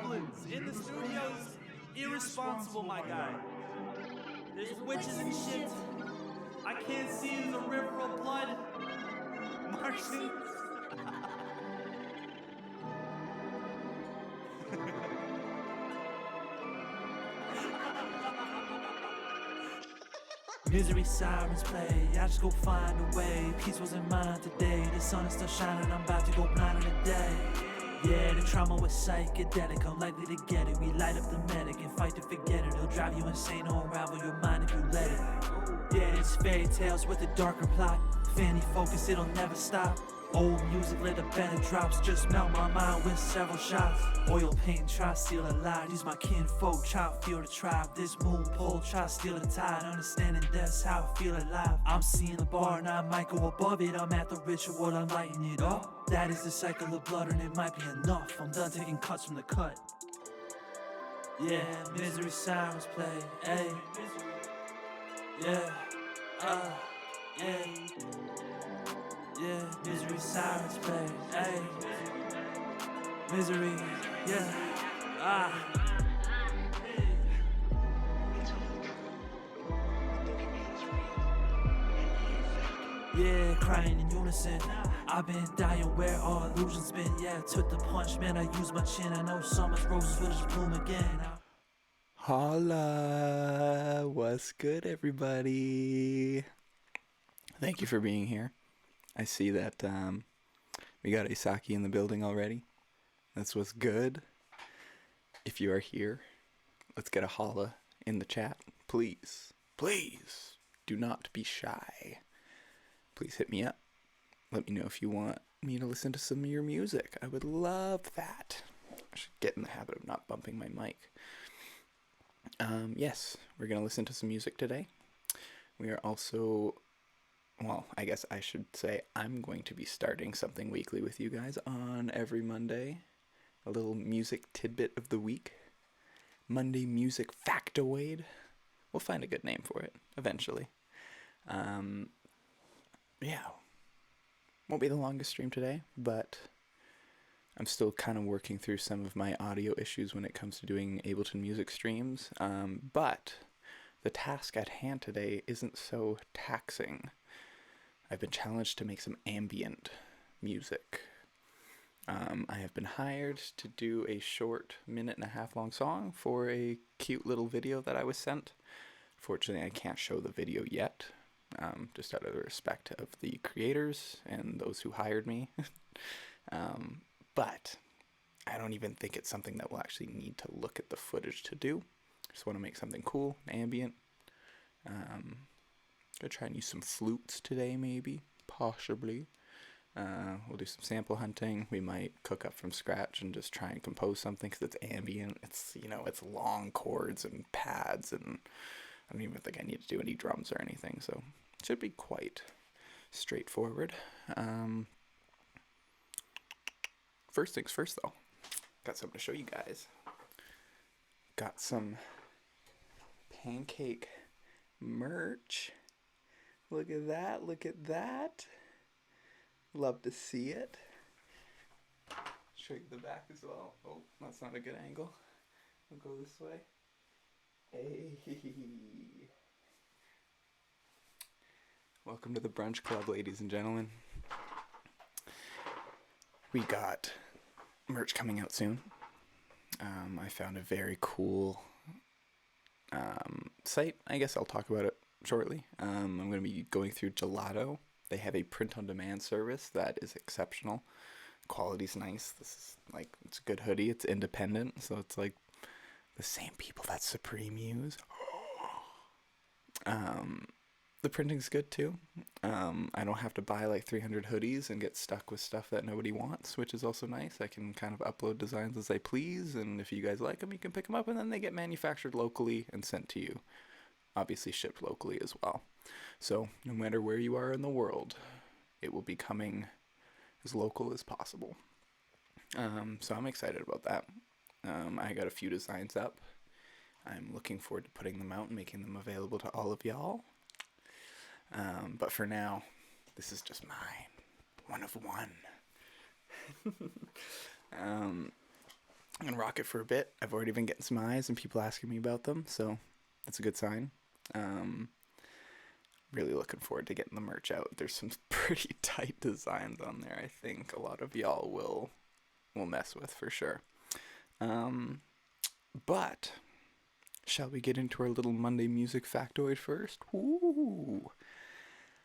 goblins in the studios. Irresponsible, my guy. There's witches and shit. I can't see there's a river of blood. Martians. Misery sirens play, I just go find a way. Peace wasn't mine today, the sun is still shining, I'm about to go blind in a day. Yeah, the trauma was psychedelic, unlikely to get it. We light up the medic and fight to forget it. It'll drive you insane or unravel your mind if you let it. Yeah, it's fairy tales with a darker plot. Fanny focus, it'll never stop. Old music, let the better drops just melt my mind with several shots. Oil paint, try to steal a lie. These my kinfolk, try to feel the tribe. This moon pole, try to steal the tide. Understanding that's how I feel alive. I'm seeing the bar and I might go above it. I'm at the ritual, I'm lighting it up. That is the cycle of blood and it might be enough. I'm done taking cuts from the cut. Yeah, misery sirens play, ayy. Yeah, yeah. Yeah, misery sirens play, ayy. Misery, yeah, Yeah, crying in unison. I've been dying where all illusions been. Yeah, took the punch, man, I used my chin. I know summer's roses will just bloom again. Holla! What's good, everybody? Thank you for being here. I see that we got Isaki in the building already. That's what's good. If you are here, let's get a holla in the chat. Please, please, do not be shy. Please hit me up. Let me know if you want me to listen to some of your music. I would love that. I should get in the habit of not bumping my mic. Yes, we're going to listen to some music today. We are also... Well, I guess I should say I'm going to be starting something weekly with you guys on every Monday. A little music tidbit of the week. Monday Music Factoid. We'll find a good name for it eventually. Yeah. Won't be the longest stream today, but I'm still kind of working through some of my audio issues when it comes to doing Ableton Music streams. But the task at hand today isn't so taxing. I've been challenged to make some ambient music. I have been hired to do a short 1.5-minute long song for a cute little video that I was sent. Fortunately, I can't show the video yet, just out of respect of the creators and those who hired me. But I don't even think it's something that we'll actually need to look at the footage to do. Just want to make something cool, ambient. Gonna try and use some flutes today, maybe, possibly. We'll do some sample hunting. We might cook up from scratch and just try and compose something because it's ambient. It's, it's long chords and pads, and I don't even think I need to do any drums or anything, so it should be quite straightforward. First things first, though. Got something to show you guys. Got some pancake merch. Look at that, look at that. Love to see it. Show you the back as well. Oh, that's not a good angle. We'll go this way. Hey. Welcome to the Brunch Club, ladies and gentlemen. We got merch coming out soon. I found a very cool site. I guess I'll talk about it shortly. I'm going to be going through Gelato. They have a print-on-demand service that is exceptional. Quality's nice. This is it's a good hoodie. It's independent, so it's like the same people that Supreme use. The printing's good too. I don't have to buy 300 hoodies and get stuck with stuff that nobody wants, which is also nice. I can kind of upload designs as I please, and if you guys like them, you can pick them up, and then they get manufactured locally and sent to you. Obviously shipped locally as well. So no matter where you are in the world, it will be coming as local as possible. So I'm excited about that. I got a few designs up. I'm looking forward to putting them out and making them available to all of y'all. But for now, this is just mine. One of one. I'm going to rock it for a bit. I've already been getting some eyes and people asking me about them, so that's a good sign. Really looking forward to getting the merch out. There's some pretty tight designs on there. I think a lot of y'all will mess with for sure. But shall we get into our little Monday music factoid first? Ooh.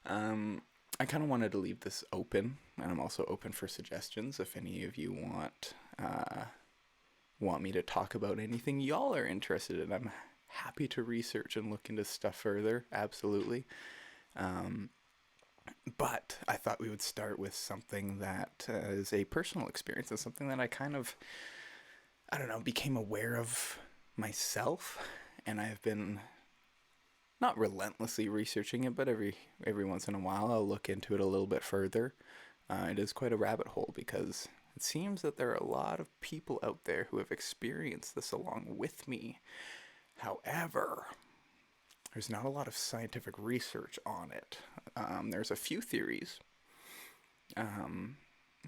I kind of wanted to leave this open, and I'm also open for suggestions if any of you want me to talk about anything y'all are interested in. I'm happy to research and look into stuff further, absolutely. But I thought we would start with something that is a personal experience and something that I kind of, I don't know, became aware of myself, and I've been not relentlessly researching it, but every once in a while I'll look into it a little bit further. It is quite a rabbit hole because it seems that there are a lot of people out there who have experienced this along with me. However, there's not a lot of scientific research on it. There's a few theories.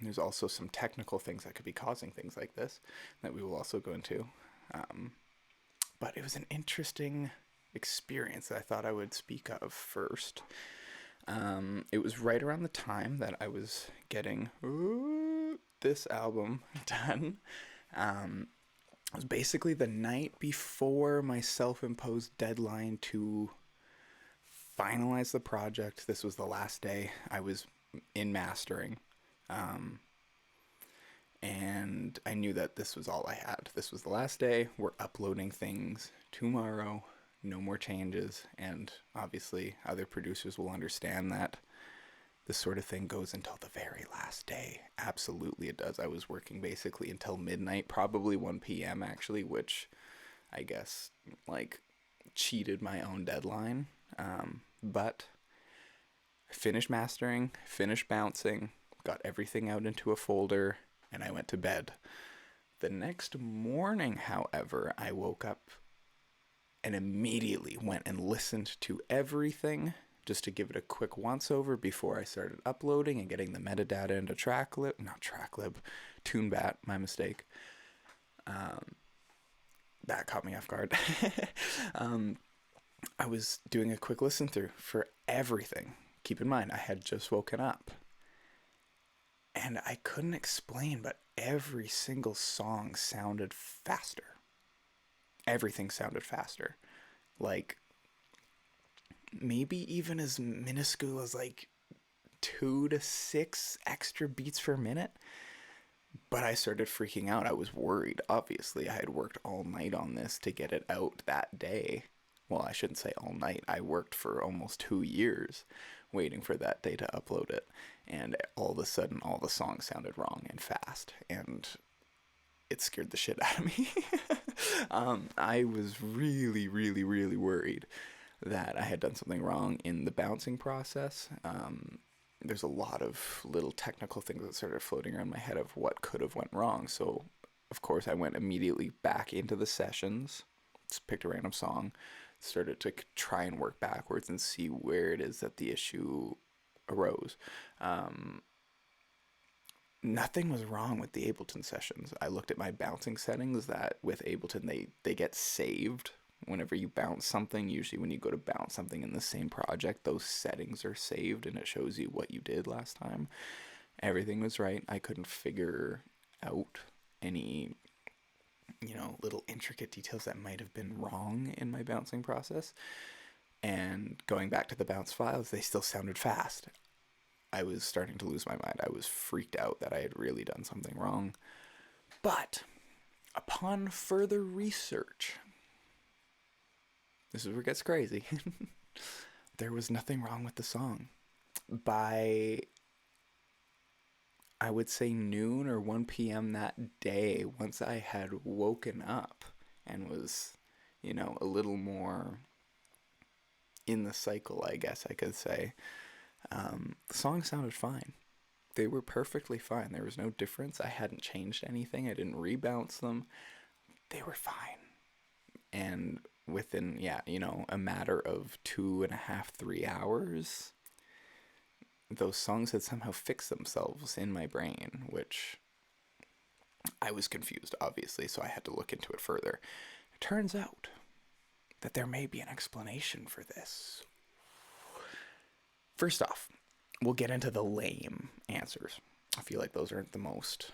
There's also some technical things that could be causing things like this that we will also go into. But it was an interesting experience that I thought I would speak of first. It was right around the time that I was getting this album done. It was basically the night before my self-imposed deadline to finalize the project. This was the last day I was in mastering. And I knew that this was all I had. This was the last day. We're uploading things tomorrow. No more changes. And obviously other producers will understand that this sort of thing goes until the very last day. Absolutely it does. I was working basically until midnight, probably 1 p.m. actually, which I guess like cheated my own deadline. But I finished mastering, finished bouncing, got everything out into a folder, and I went to bed. The next morning, however, I woke up and immediately went and listened to everything just to give it a quick once-over before I started uploading and getting the metadata into TuneBat, my mistake. That caught me off guard. I was doing a quick listen-through for everything. Keep in mind, I had just woken up. And I couldn't explain, but every single song sounded faster. Everything sounded faster. Like, maybe even as minuscule as like 2 to 6 extra beats per minute. But I started freaking out. I was worried. Obviously, I had worked all night on this to get it out that day. Well, I shouldn't say all night. I worked for almost 2 years waiting for that day to upload it. And all of a sudden, all the songs sounded wrong and fast. And it scared the shit out of me. I was really, really, really worried that I had done something wrong in the bouncing process. There's a lot of little technical things that started floating around my head of what could have went wrong. So, of course, I went immediately back into the sessions, just picked a random song, started to try and work backwards and see where it is that the issue arose. Nothing was wrong with the Ableton sessions. I looked at my bouncing settings that with Ableton, they get saved. Whenever you bounce something, usually when you go to bounce something in the same project, those settings are saved and it shows you what you did last time. Everything was right. I couldn't figure out any, little intricate details that might have been wrong in my bouncing process. And going back to the bounce files, they still sounded fast. I was starting to lose my mind. I was freaked out that I had really done something wrong. But upon further research, this is where it gets crazy. There was nothing wrong with the song. By, I would say, noon or 1 p.m. that day, once I had woken up and was, a little more in the cycle, I guess I could say, the song sounded fine. They were perfectly fine. There was no difference. I hadn't changed anything. I didn't rebounce them. They were fine. And within, a matter of 2.5, 3 hours, those songs had somehow fixed themselves in my brain, which I was confused, obviously, so I had to look into it further. It turns out that there may be an explanation for this. First off, we'll get into the lame answers. I feel like those aren't the most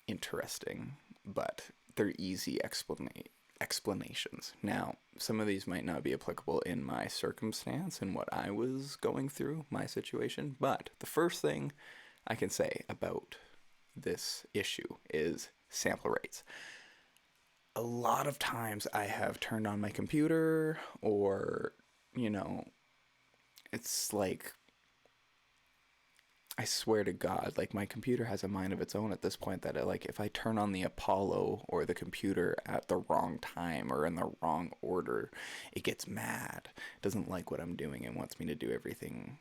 interesting, but they're easy explanations. Now, some of these might not be applicable in my circumstance and what I was going through, my situation, but the first thing I can say about this issue is sample rates. A lot of times I have turned on my computer, or, it's like, I swear to God, like, my computer has a mind of its own at this point, that if I turn on the Apollo or the computer at the wrong time or in the wrong order, it gets mad. It doesn't like what I'm doing and wants me to do everything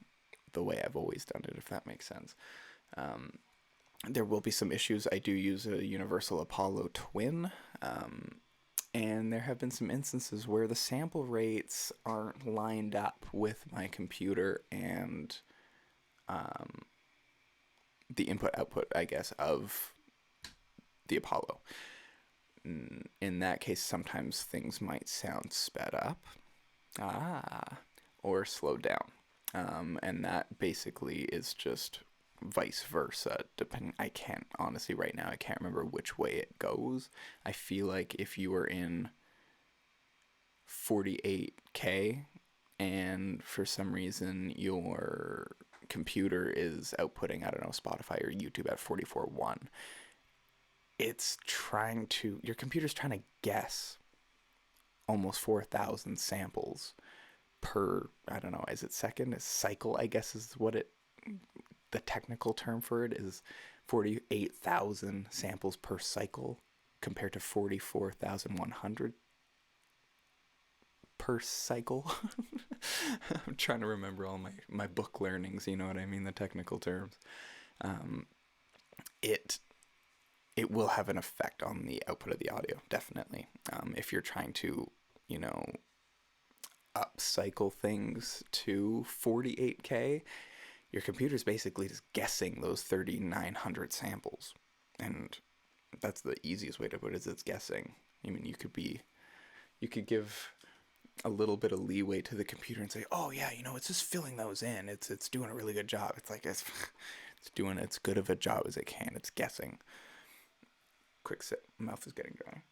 the way I've always done it, if that makes sense. There will be some issues. I do use a Universal Apollo Twin, and there have been some instances where the sample rates aren't lined up with my computer and the input-output, I guess, of the Apollo. In that case, sometimes things might sound sped up, or slowed down. And that basically is just vice versa, depending. I can't, honestly, right now, I can't remember which way it goes. I feel like if you were in 48K and for some reason your computer is outputting, I don't know, Spotify or YouTube at 44.1, your computer's trying to guess almost 4,000 samples per, I don't know, is it second? Is cycle, I guess, is what the technical term for it is. 48,000 samples per cycle compared to 44,100 per cycle. I'm trying to remember all my book learnings, you know what I mean, the technical terms. It will have an effect on the output of the audio, definitely. If you're trying to, upcycle things to 48K, your computer's basically just guessing those 3,900 samples. And that's the easiest way to put it, is it's guessing. I mean, you could give a little bit of leeway to the computer and say, oh yeah, it's just filling those in. It's doing a really good job. It's like, it's doing as good of a job as it can. It's guessing. Quick sip. Mouth is getting dry.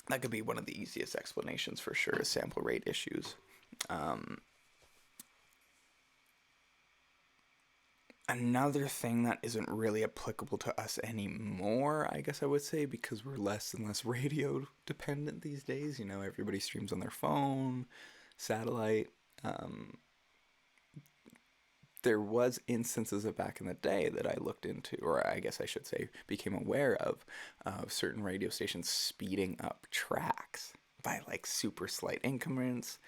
That could be one of the easiest explanations for sure, is sample rate issues. Another thing that isn't really applicable to us anymore, I guess I would say, because we're less and less radio dependent these days. Everybody streams on their phone, satellite. There was instances of back in the day that I looked into, or I guess I should say became aware of certain radio stations speeding up tracks by super slight increments,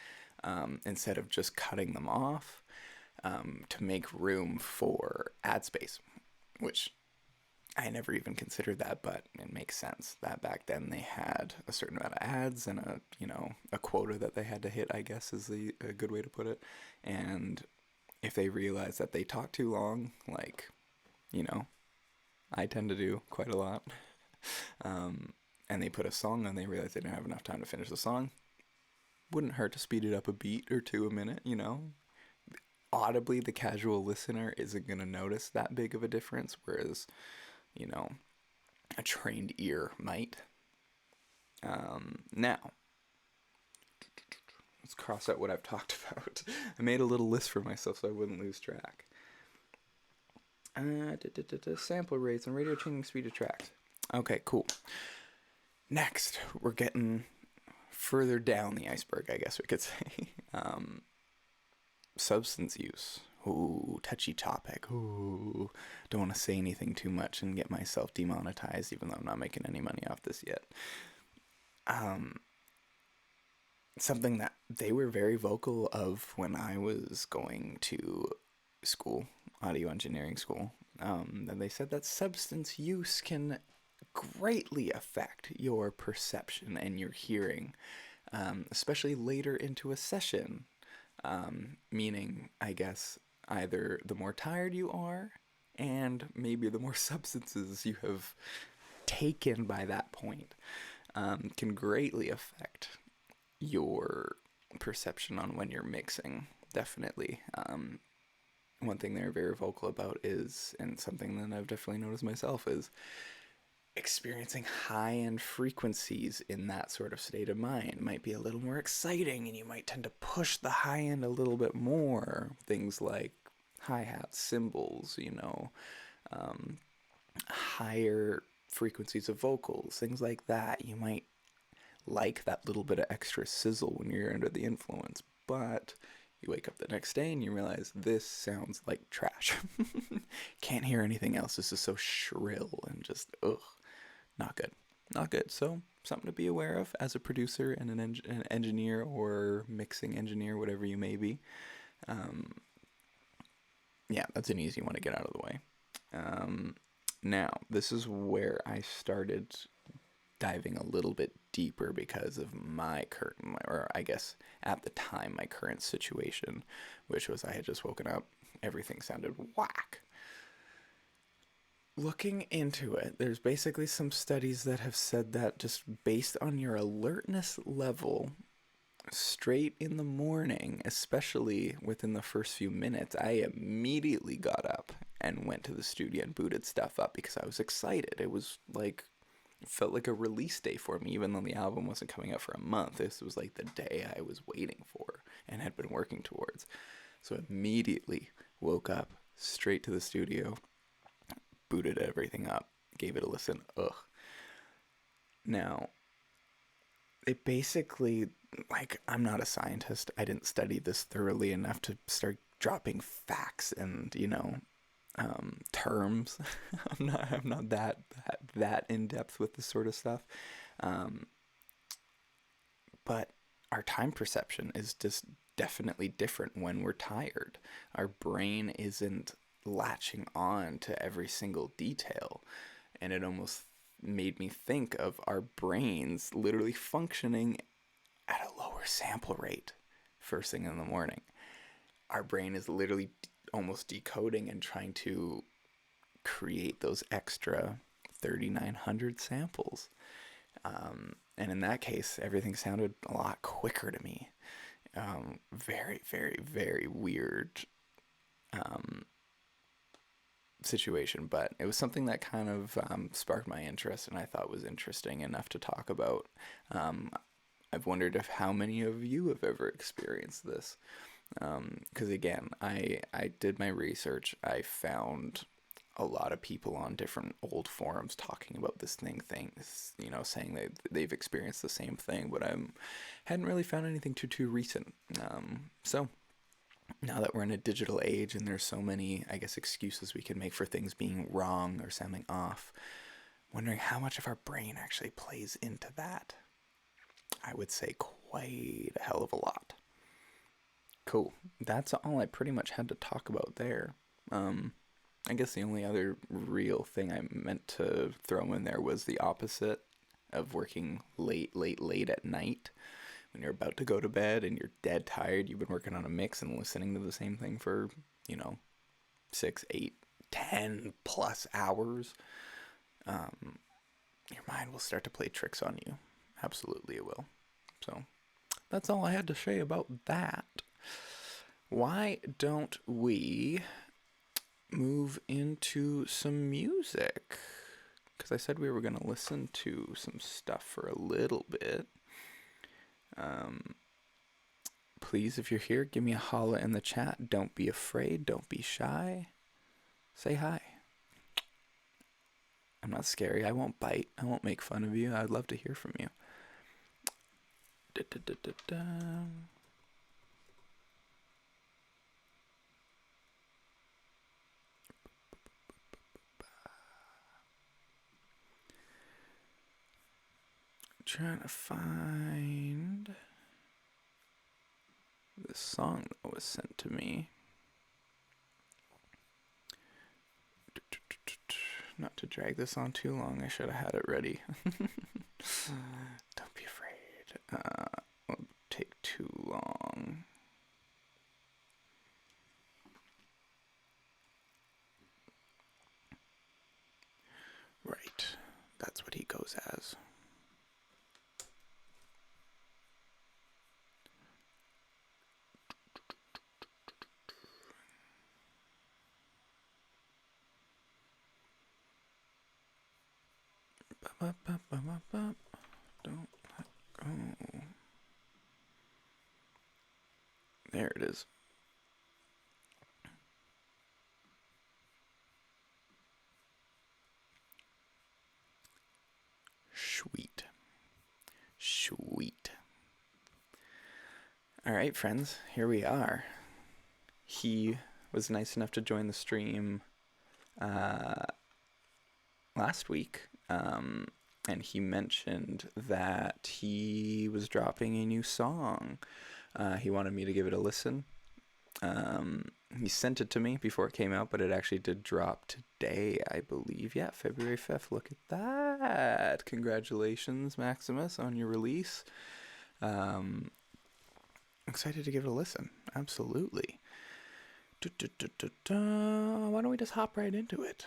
instead of just cutting them off. To make room for ad space, which I never even considered that, but it makes sense that back then they had a certain amount of ads and a quota that they had to hit, I guess is a good way to put it. And if they realize that they talk too long, I tend to do quite a lot, and they put a song on, they realize they didn't have enough time to finish the song, wouldn't hurt to speed it up a beat or two a minute, Audibly, the casual listener isn't going to notice that big of a difference, whereas, a trained ear might. Now, let's cross out what I've talked about. I made a little list for myself so I wouldn't lose track. Sample rates and radio changing speed of tracks. Okay, cool. Next, we're getting further down the iceberg, I guess we could say. Substance use. Ooh, touchy topic. Ooh, don't want to say anything too much and get myself demonetized, even though I'm not making any money off this yet. Something that they were very vocal of when I was going to school, audio engineering school, and they said that substance use can greatly affect your perception and your hearing, especially later into a session. Meaning, I guess, either the more tired you are and maybe the more substances you have taken by that point can greatly affect your perception on when you're mixing. Definitely. One thing they're very vocal about is, and something that I've definitely noticed myself, is experiencing high-end frequencies in that sort of state of mind might be a little more exciting, and you might tend to push the high end a little bit more. Things like hi-hats, cymbals, higher frequencies of vocals, things like that. You might like that little bit of extra sizzle when you're under the influence, but you wake up the next day and you realize this sounds like trash. Can't hear anything else. This is so shrill and just, not good. Not good. So something to be aware of as a producer and an engineer or mixing engineer, whatever you may be. Yeah, that's an easy one to get out of the way. Now, this is where I started diving a little bit deeper because of my current, or I guess at the time, my current situation, which was I had just woken up. Everything sounded whack. Looking into it, there's basically some studies that have said that just based on your alertness level, straight in the morning, especially within the first few minutes, I immediately got up and went to the studio and booted stuff up because I was excited. It was like, it felt like a release day for me, even though the album wasn't coming out for a month. This was like the day I was waiting for and had been working towards. So immediately woke up, straight to the studio, booted everything up, gave it a listen. Now, it basically, like, I'm not a scientist. I didn't study this thoroughly enough to start dropping facts and, terms. I'm not that in depth with this sort of stuff. But our time perception is just definitely different when we're tired. Our brain isn't latching on to every single detail, and it almost made me think of our brains literally functioning at a lower sample rate first thing in the morning. Our brain is literally almost decoding and trying to create those extra 3,900 samples. And in that case, everything sounded a lot quicker to me. Very, very, very weird situation, but it was something that kind of sparked my interest and I thought was interesting enough to talk about. I've wondered if how many of you have ever experienced this. Because again, I did my research. I found a lot of people on different old forums talking about this things, saying they've experienced the same thing, but I hadn't really found anything too recent. So now that we're in a digital age and there's so many, I guess, excuses we can make for things being wrong or sounding off, wondering how much of our brain actually plays into that. I would say quite a hell of a lot. Cool. That's all I pretty much had to talk about there. I guess the only other real thing I meant to throw in there was the opposite of working late at night. When you're about to go to bed and you're dead tired, you've been working on a mix and listening to the same thing for, 6, 8, 10 plus hours. Your mind will start to play tricks on you. Absolutely it will. So that's all I had to say about that. Why don't we move into some music? Because I said we were going to listen to some stuff for a little bit. Please, if you're here, give me a holla in the chat. Don't be afraid. Don't be shy. Say hi. I'm not scary. I won't bite. I won't make fun of you. I'd love to hear from you. Trying to find the song that was sent to me. Not to drag this on too long, I should have had it ready. Don't be afraid. Won't take too long. That's what he goes as. Don't let go. There it is. Sweet. Sweet. All right, friends, here we are. He was nice enough to join the stream last week, and he mentioned that he was dropping a new song. He wanted me to give it a listen. He sent it to me before it came out, but it actually did drop today, I believe. Yeah, February 5th. Look at that. Congratulations, Maximus, on your release. Excited to give it a listen. Absolutely. Why don't we just hop right into it?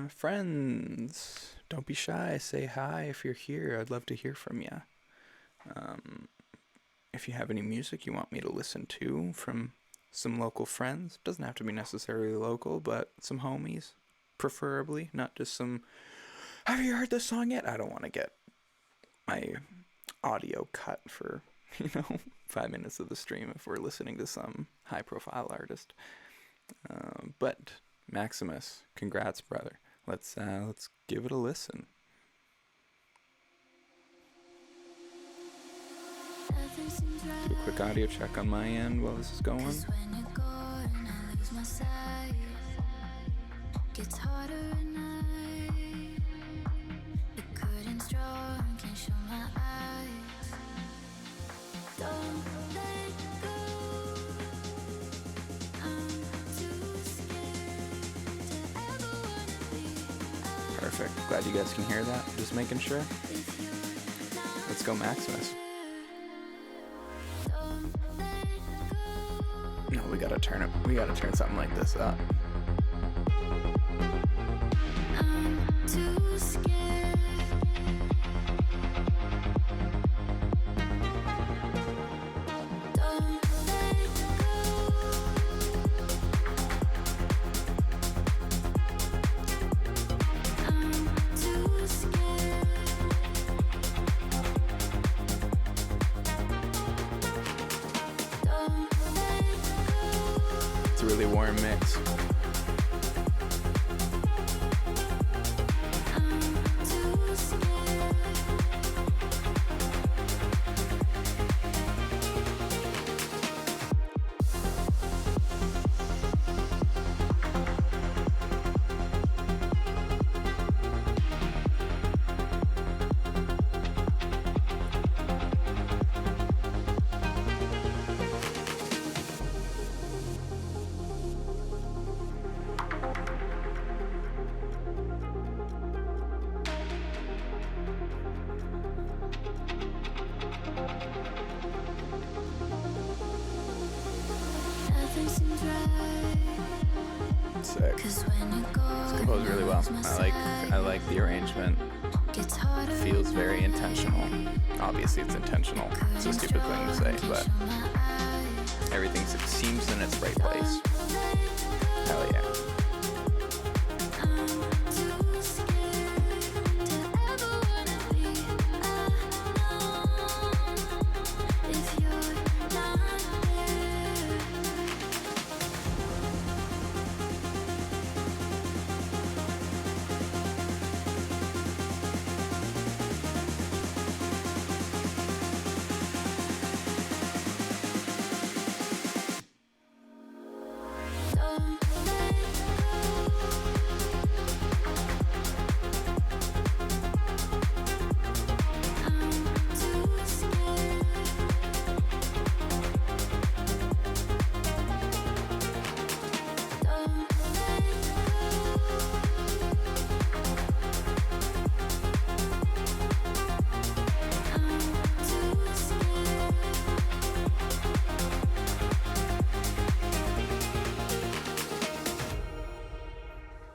Friends, don't be shy. Say hi if you're here. I'd love to hear from you. If you have any music you want me to listen to from some local friends, doesn't have to be necessarily local, but some homies, preferably, not just some, have you heard this song yet? I don't want to get my audio cut for, 5 minutes of the stream if we're listening to some high-profile artist. But Maximus, congrats, brother. Let's give it a listen. Do a quick audio check on my end while this is going. Perfect. Glad you guys can hear that. Just making sure. Let's go, Maximus. No, we gotta turn something like this up. I'm too scared. Don't let go. I'm too scared. It's a really warm mix. Sick. It's composed really well. I like the arrangement. It feels very intentional. Obviously it's intentional. It's a stupid thing to say, but everything seems in its right place. Hell yeah.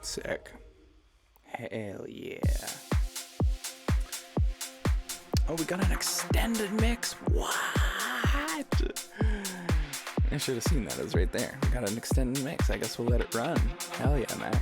Sick. Hell yeah. Oh, we got an extended mix. What? I should have seen that. It was right there. We got an extended mix. I guess we'll let it run. Hell yeah, Max.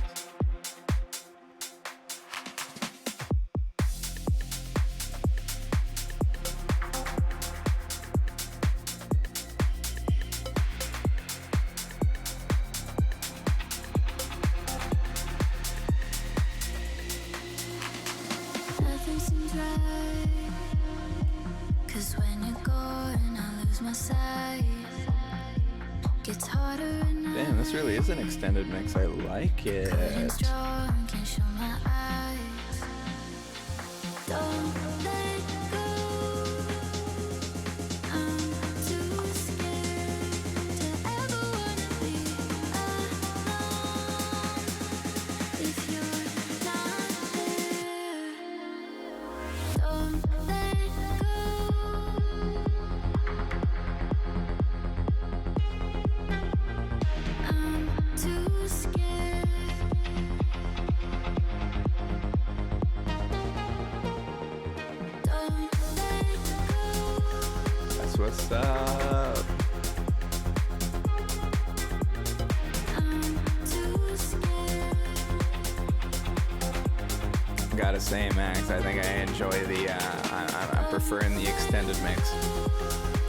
Nothing seems right, 'cause when you're gone I lose my sight. Gets harder and Damn, this really is an extended mix. I like it. strong, can't show my eyes. Don't let go. I'm too scared to ever wanna be alone. If you're not there, don't let go. I'm too scared. Don't let go. That's what's up. I'm too scared. Gotta say, Max, I think I enjoy the, I'm preferring the extended mix.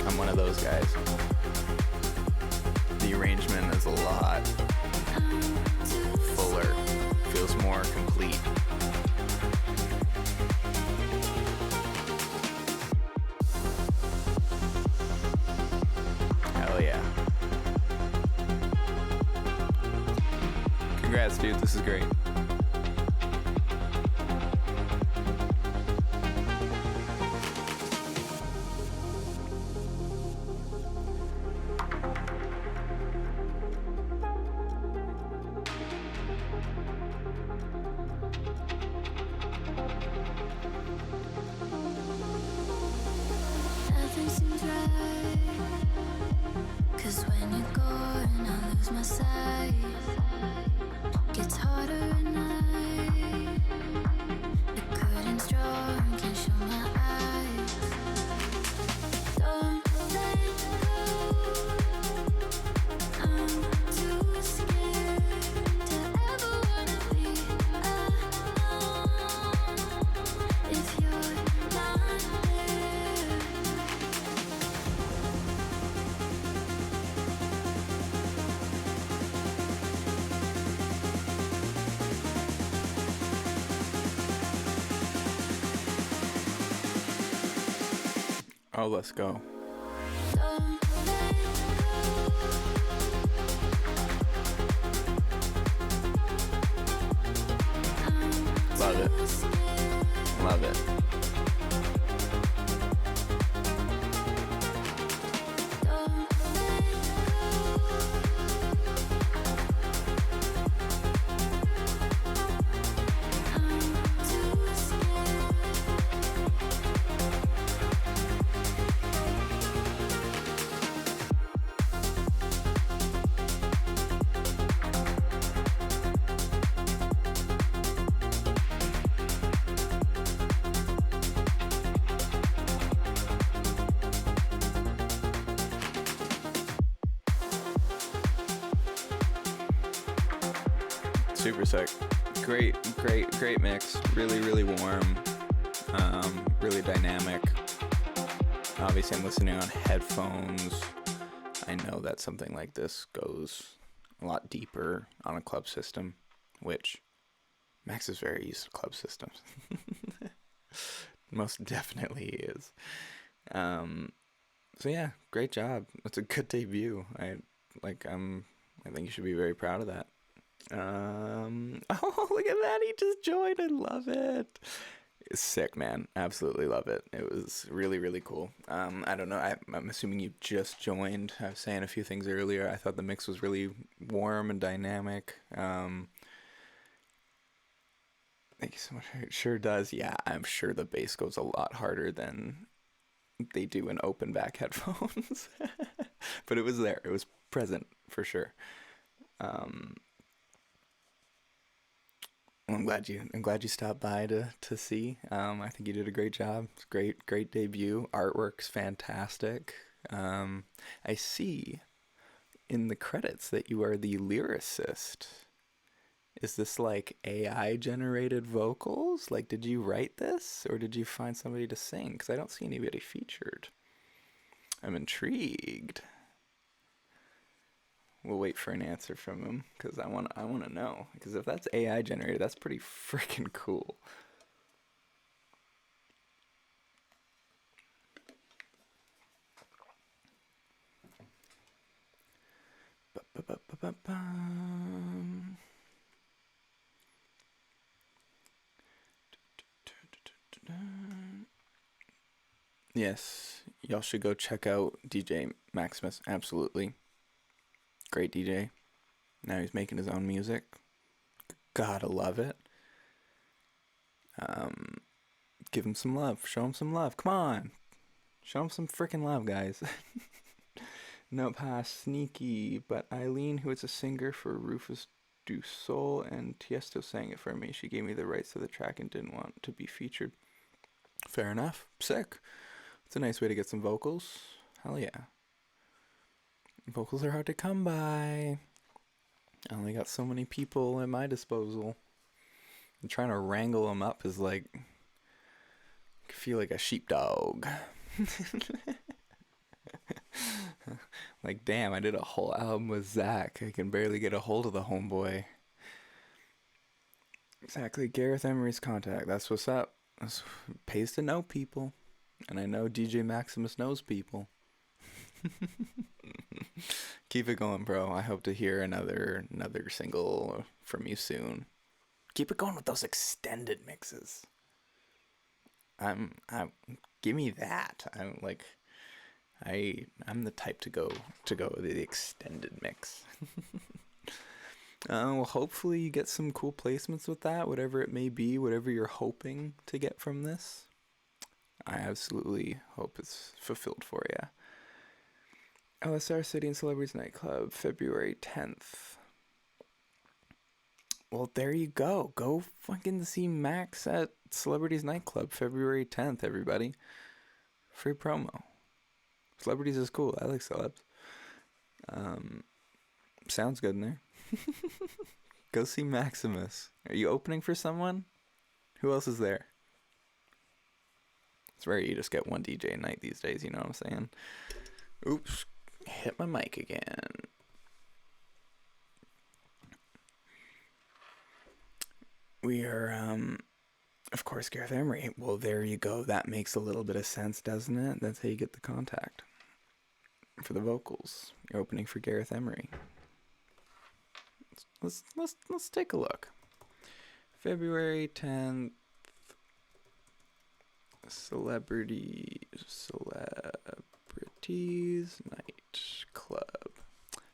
I'm one of those guys. The arrangement is a lot fuller, feels more complete. Hell yeah. Congrats, dude, this is great. Nothing seems right, 'cause when you're gone I lose my sight. Gets harder at night. The curtain's drawn, can't show my eyes. Don't let go. I'm too scared to ever wanna be alone. If you're not there, Oh, let's go. don't let go. Love it. Too scared. Love it. Don't let go. I'm too scared. Super sick. Great mix. Really, really warm. Really dynamic. Obviously, I'm listening on headphones. I know that something like this goes a lot deeper on a club system, which Max is very used to club systems. Most definitely is. So yeah, great job. That's a good debut. I think you should be very proud of that. Oh, look at that. He just joined. I love it. It's sick, man. Absolutely love it. It was really, really cool. I don't know. I'm assuming you just joined. I was saying a few things earlier. I thought the mix was really warm and dynamic. Thank you so much. It sure does. Yeah, I'm sure the bass goes a lot harder than they do in open back headphones. But it was there. It was present for sure. I'm glad you stopped by to see. I think you did a great job. It's great debut. Artwork's fantastic. I see in the credits that you are the lyricist. Is this like AI generated vocals? Like, did you write this or did you find somebody to sing? Because I don't see anybody featured. I'm intrigued. We'll wait for an answer from him because I want to know. Because if that's AI generated, that's pretty freaking cool. Ba-ba-ba-ba-bum. Yes, y'all should go check out DJ Maximus. Absolutely. Great DJ. Now he's making his own music. Gotta love it. Give him some love. Show him some love. Come on. Show him some freaking love, guys. No pass, sneaky. But Eileen, who is a singer for Rufus Du Sol and Tiesto, sang it for me. She gave me the rights to the track and didn't want to be featured. Fair enough. Sick. It's a nice way to get some vocals. Hell yeah. Vocals are hard to come by. I only got so many people at my disposal. And trying to wrangle them up is like, I feel like a sheepdog. Like, damn, I did a whole album with Zach. I can barely get a hold of the homeboy. Exactly, Gareth Emery's contact. That's what's up. Pays to know people. And I know DJ Maximus knows people. Keep it going, bro. I hope to hear another single from you soon. Keep it going with those extended mixes. Give me that. I'm the type to go with the extended mix. Well, hopefully you get some cool placements with that, whatever it may be, whatever you're hoping to get from this. I absolutely hope it's fulfilled for you. LSR City and Celebrities Nightclub, February 10th. Well, there you go. Go fucking see Max at Celebrities Nightclub, February 10th, everybody. Free promo. Celebrities is cool. I like celebs. Sounds good in there. Go see Maximus. Are you opening for someone? Who else is there? It's rare you just get one DJ a night these days, you know what I'm saying? Oops. Hit my mic again. We are, of course, Gareth Emery. Well, there you go. That makes a little bit of sense, doesn't it? That's how you get the contact. For the vocals. You're opening for Gareth Emery. Let's take a look. February 10th. Celebrities Night Club.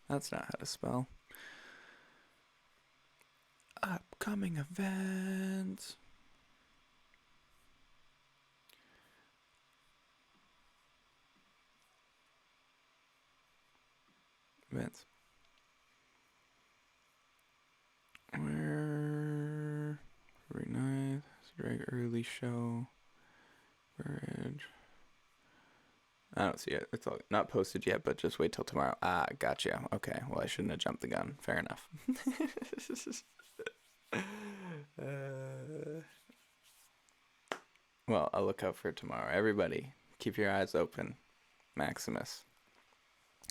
That's not how to spell. Upcoming events. Events. Where? Very nice. Drag early show. Bridge. I don't see it. It's all not posted yet, but just wait till tomorrow. Ah, gotcha. Okay. Well, I shouldn't have jumped the gun. Fair enough. Well, I'll look out for it tomorrow. Everybody, keep your eyes open. Maximus.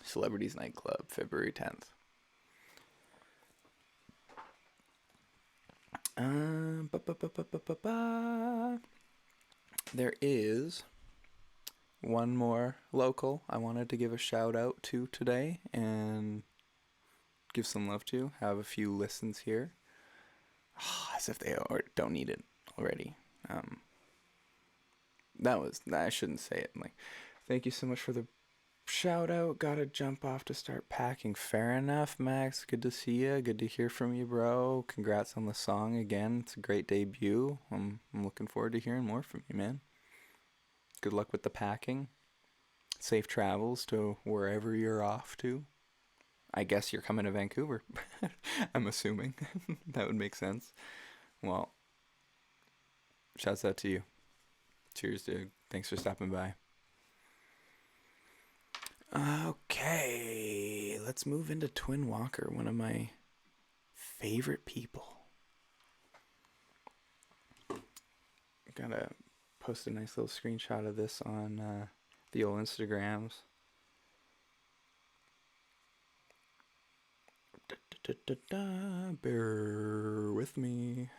Celebrities Nightclub, February 10th. There is one more local I wanted to give a shout out to today and give some love to. Have a few listens here. As if they don't need it already. I shouldn't say it. Like, thank you so much for the shout out. Gotta jump off to start packing. Fair enough, Max. Good to see you. Good to hear from you, bro. Congrats on the song again. It's a great debut. I'm looking forward to hearing more from you, man. Good luck with the packing. Safe travels to wherever you're off to. I guess you're coming to Vancouver. I'm assuming. That would make sense. Well, shouts out to you. Cheers, dude. Thanks for stopping by. Okay, let's move into Twin Walker, one of my favorite people. Gotta post a nice little screenshot of this on the old Instagrams. Bear with me.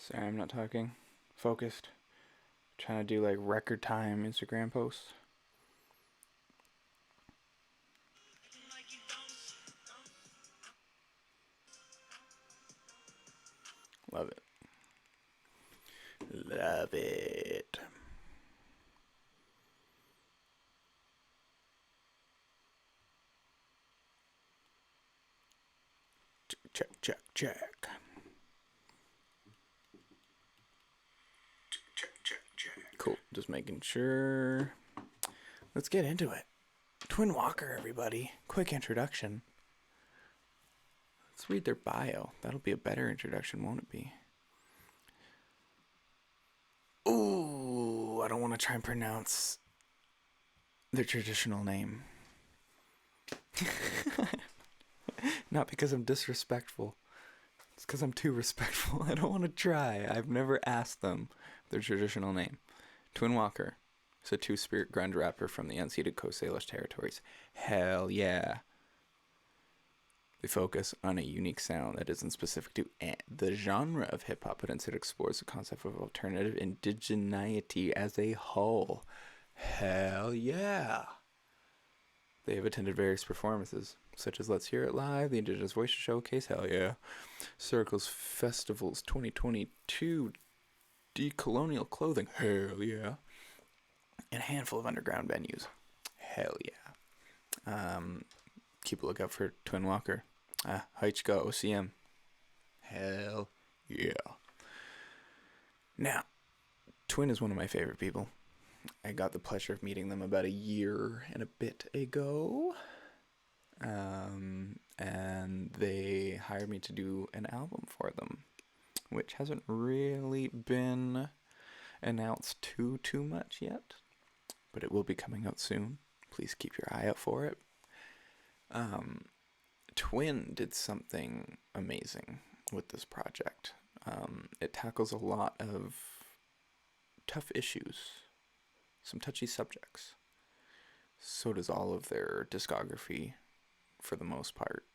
Sorry, I'm not talking. Focused. Trying to do like record time Instagram posts. Love it. Love it. Check. Cool. Just making sure. Let's get into it. Twin Walker, everybody. Quick introduction. Let's read their bio. That'll be a better introduction, won't it be? Ooh, I don't want to try and pronounce their traditional name. Not because I'm disrespectful. It's because I'm too respectful. I don't want to try. I've never asked them their traditional name. Twin Walker is a two-spirit grunge rapper from the unceded Coast Salish territories. Hell yeah. They focus on a unique sound that isn't specific to the genre of hip-hop, but instead explores the concept of alternative indigeneity as a whole. Hell yeah. They have attended various performances, such as Let's Hear It Live, the Indigenous Voices Showcase, hell yeah, Circles Festivals 2022, Decolonial Clothing, hell yeah, and a handful of underground venues, hell yeah. Keep a lookout for Twin Walker. Heichka OCM, hell yeah. Now, Twin is one of my favorite people. I got the pleasure of meeting them about a year and a bit ago. And they hired me to do an album for them, which hasn't really been announced too much yet, but it will be coming out soon. Please keep your eye out for it. Twin did something amazing with this project. It tackles a lot of tough issues, some touchy subjects. So does all of their discography, for the most part.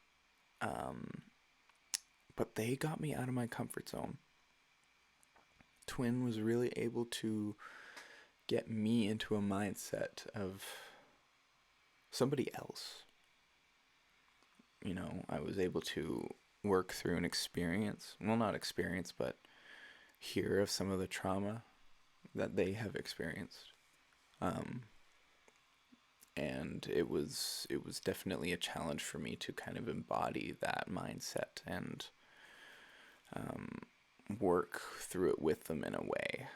But they got me out of my comfort zone. Twin was really able to get me into a mindset of somebody else. You know, I was able to work through an experience. Well, not experience, but hear of some of the trauma that they have experienced. And it was definitely a challenge for me to kind of embody that mindset and work through it with them in a way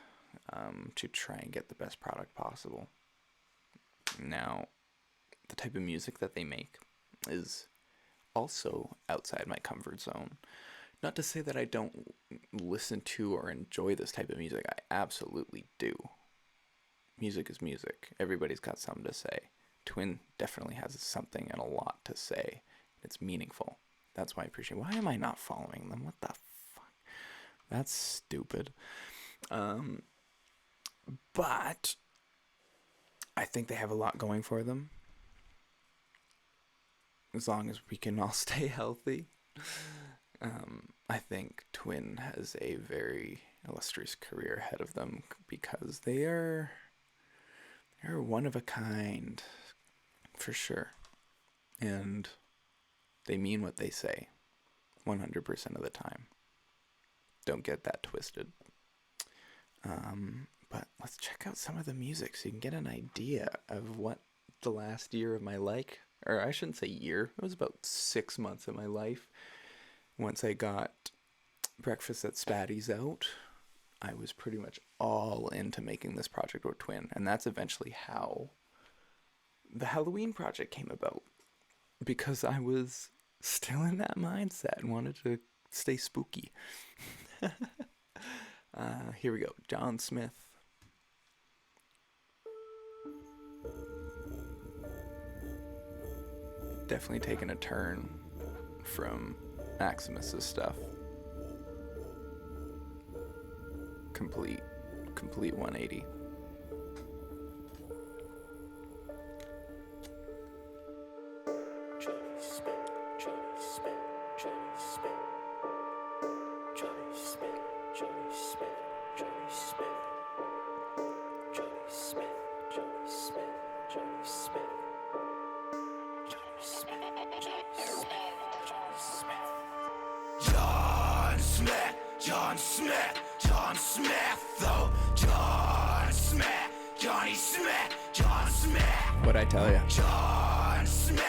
to try and get the best product possible. Now, the type of music that they make is also outside my comfort zone. Not to say that I don't listen to or enjoy this type of music. I absolutely do. Music is music. Everybody's got something to say. Twin definitely has something and a lot to say. It's meaningful. That's why I appreciate. Why am I not following them? What the fuck? That's stupid. But I think they have a lot going for them. As long as we can all stay healthy. I think Twin has a very illustrious career ahead of them, because they're one of a kind, for sure. And they mean what they say 100% of the time. Don't get that twisted. But let's check out some of the music so you can get an idea of what the last year of my life, or I shouldn't say year, it was about 6 months of my life. Once I got Breakfast at Spatty's out, I was pretty much all into making this project with Twin. And that's eventually how the Halloween project came about, because I was still in that mindset and wanted to stay spooky. Here we go. John Smith. Definitely taking a turn from Maximus's stuff. Complete 180. What'd I tell ya? John Smith,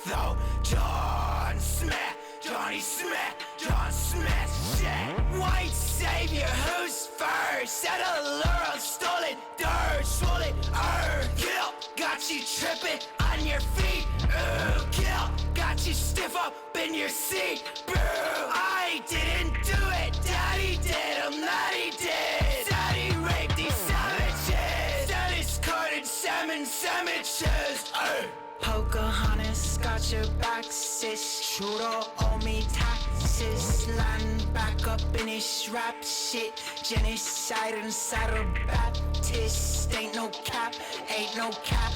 though. John Smith, Johnny Smith, John Smith, shit. White savior, who's first? At a laurel, stolen dirt, swollen earth. Guilt, got you tripping on your feet. Ooh, guilt, got you stiff up in your seat. Boo, I didn't do it. Daddy did, I'm not he did. Daddy raped these savages. Daddy's carded salmon sandwiches. Pocahontas got your back, sis. Trudeau owe me taxes. Land back up in his rap shit. Genocide inside a Baptist. Ain't no cap, ain't no cap.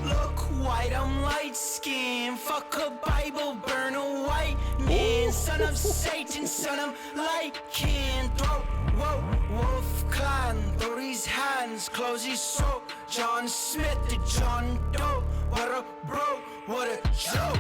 Look white, I'm light skinned. Fuck a Bible, burn a white man. Son of Satan, son of Lycan. Throat, whoa, wolf clan. Throw his hands, close his throat. John Smith to John Doe. What a bro, what a joke.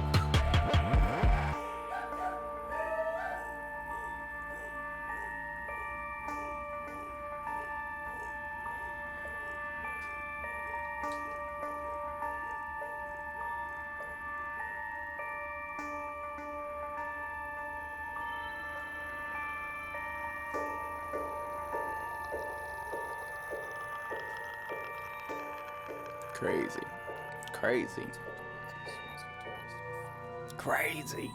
Crazy. Crazy. Crazy.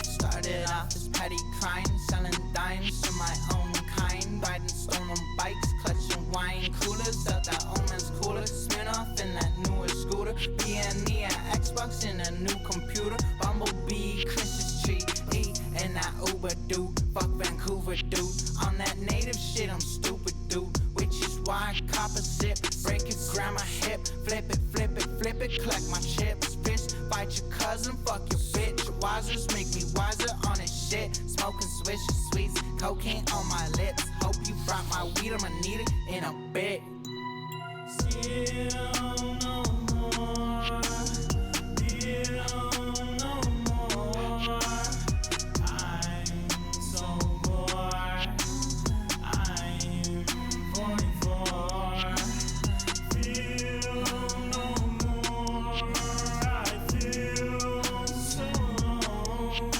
Started off as petty crime, selling dimes to my own kind, riding stolen bikes, clutching wine coolers, out that old man's cooler, Smirnoff in that newer scooter, BNE and Xbox in a new computer, Bumblebee, Christmas tree, E and that Uber dude, fuck Vancouver dude, on that native shit I'm stupid dude, which is why I cop a sip, break it, grab my hip, flip it, collect my chips, bitch, fight your cousin, fuck your bitch, wisers make me wiser on this shit, smoking swishes, sweets, cocaine on my lips, hope you brought my weed, I'ma need it in a bit. Still no more, still no more, I'm so bored, I'm 44, feel no more, I feel so alone.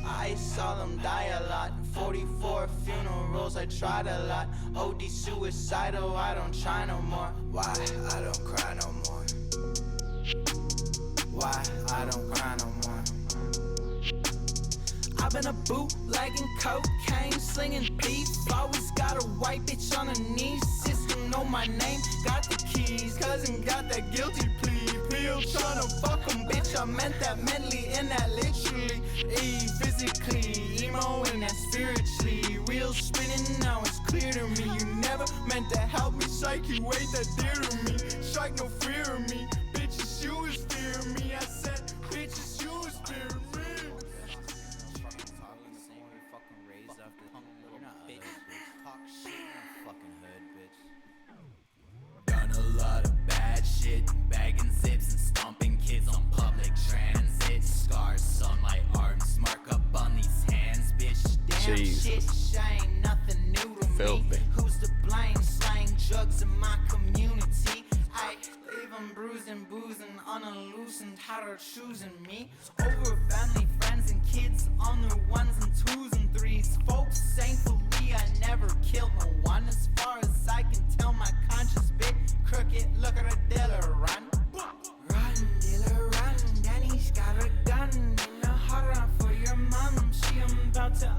I saw them die a lot, 44 funerals, I tried a lot, OD suicidal, I don't try no more. Why I don't cry no more? Why I don't cry no more? I've been a bootlegging cocaine, slinging beef, always got a white bitch on her knees, system know my name, got the keys. Cousin got that guilty plea. Peel tryna fuck him, bitch. I meant that mentally and that literally. Physically, emo and that spiritually. Wheels spinning, now it's clear to me. You never meant to help me, psych. You ain't that dear to me. Strike no fear of me. Bitches, you is fear of me. I said, bitches, you is fear of me. Done a lot of bad shit, bagging zips and stomping kids on public transit. Scars, sunlight, arms, mark up on these hands, bitch. Damn shit, ain't nothing new to me. Who's to blame? Slang drugs in my community. I leave them bruising, boozing, on a loosened, how they're choosing me. Over family, friends, and kids on their ones and twos and threes. Folks, thankfully, I never killed no one. As far as I can tell, my conscience bit crooked. Look at a dealer run. Run, dealer, run. Danny's got a gun in the horror for your mom. She about to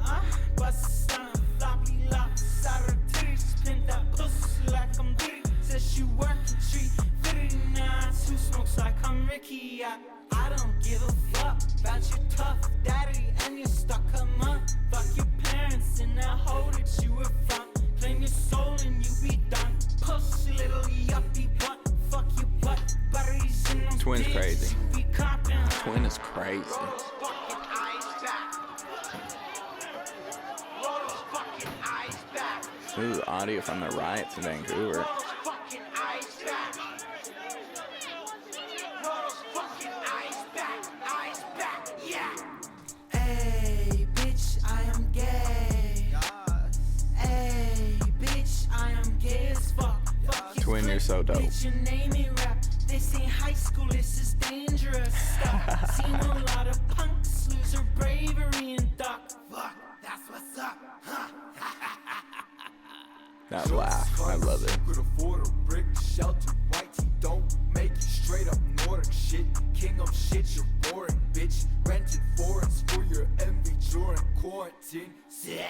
bust on a floppy lop. Side her titties, spin that pussy like I'm Diddy. Says she work the tree, fitting nice. Who smokes like I'm Ricky? I don't give a fuck about your tough daddy and your stuck em up. Fuck your parents in that hole that you were from. Claim your soul and you be done. Pussy little yuppie butt. Fuck your butt. Batteries in them. Twin's dicks. crazy. You be copping. Twin is crazy. Ooh, audio from the riots in Vancouver. Hey, bitch, I am gay. Hey, bitch, I am gay as fuck. Fuck your Twin, you're so dope. Bitch, your name ain't rap. This ain't high school, this is dangerous stuff. Seen a lot of punks lose their bravery and duck. Fuck, that's what's up, huh? That laugh, I love it. Could afford a brick, shelter, white tee, don't make it straight up Nordic shit. King of shit, you're boring, bitch. Rented foreigns for your envy during quarantine. Sick.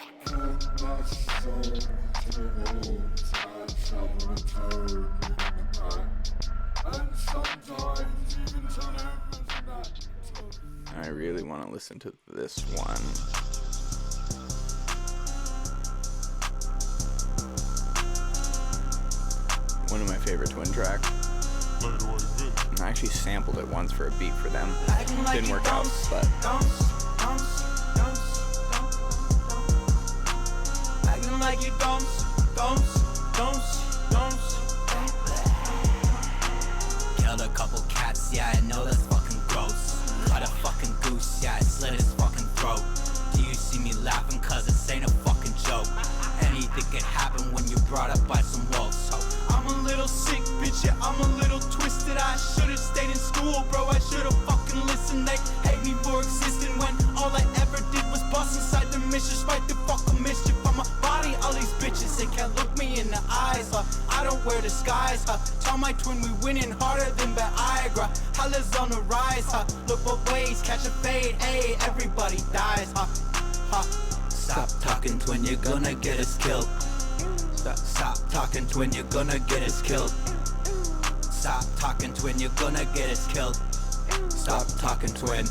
I really want to listen to this one. One of my favorite Twin tracks. I actually sampled it once for a beat for them. Didn't work out, but Acting like you don't. Killed a couple cats, yeah, I know that's fucking gross. Caught a fucking goose, yeah, I slit his fucking throat. Do you see me laughing? Cause this ain't a fucking joke. Anything could happen when you're brought up by some wolves. So I'm a little sick, bitch, yeah, I'm a little twisted. I should've stayed in school, bro, I should've fucking listened. They hate me for existing when all I ever did was bust inside the mission. Spite the fucking mischief on my body. All these bitches, they can't look me in the eyes, huh? I don't wear disguise, huh? Tell my twin we winning harder than Viagra. Hell's on the rise, huh? Look both ways, catch a fade, hey, everybody dies, huh? Stop talking, twin, you're gonna get us killed. Stop talking, twin, you're gonna get us killed. Stop talking, twin, you're gonna get us killed. Stop talking, twin.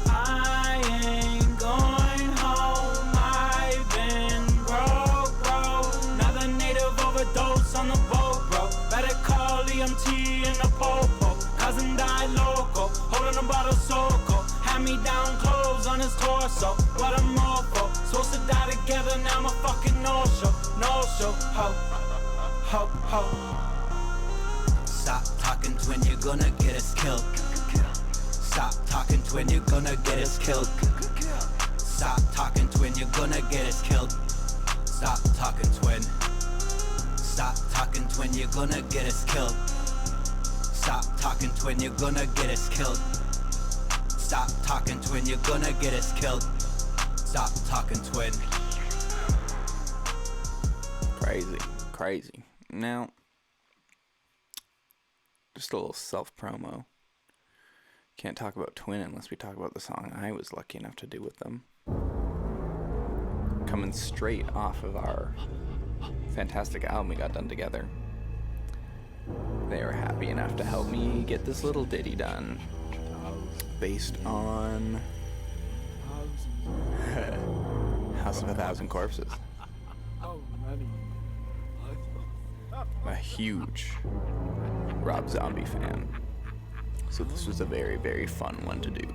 I ain't going home, I've been broke, bro. Another native overdose on the boat, bro. Better call EMT in the popo. Cousin died local, holding a bottle Soko. Hand me down clothes on his torso. What a mofo. Supposed to die together, now I'm a fucking no-show. No-show, ho. Stop talking, twin, you're gonna get us killed. Stop talking, twin, you're gonna get us killed. Stop talking, twin, you're gonna get us killed. Stop talking, twin. Stop talking, twin, you're gonna get us killed. Stop talking, twin, you're gonna get us killed. Stop talking, twin, you're gonna get us killed. Stop talking, twin. Crazy. Now, just a little self-promo. Can't talk about Twin unless we talk about the song I was lucky enough to do with them. Coming straight off of our fantastic album we got done together. They were happy enough to help me get this little ditty done, based on House of a Thousand Corpses. I'm a huge Rob Zombie fan, so this was a very, very fun one to do.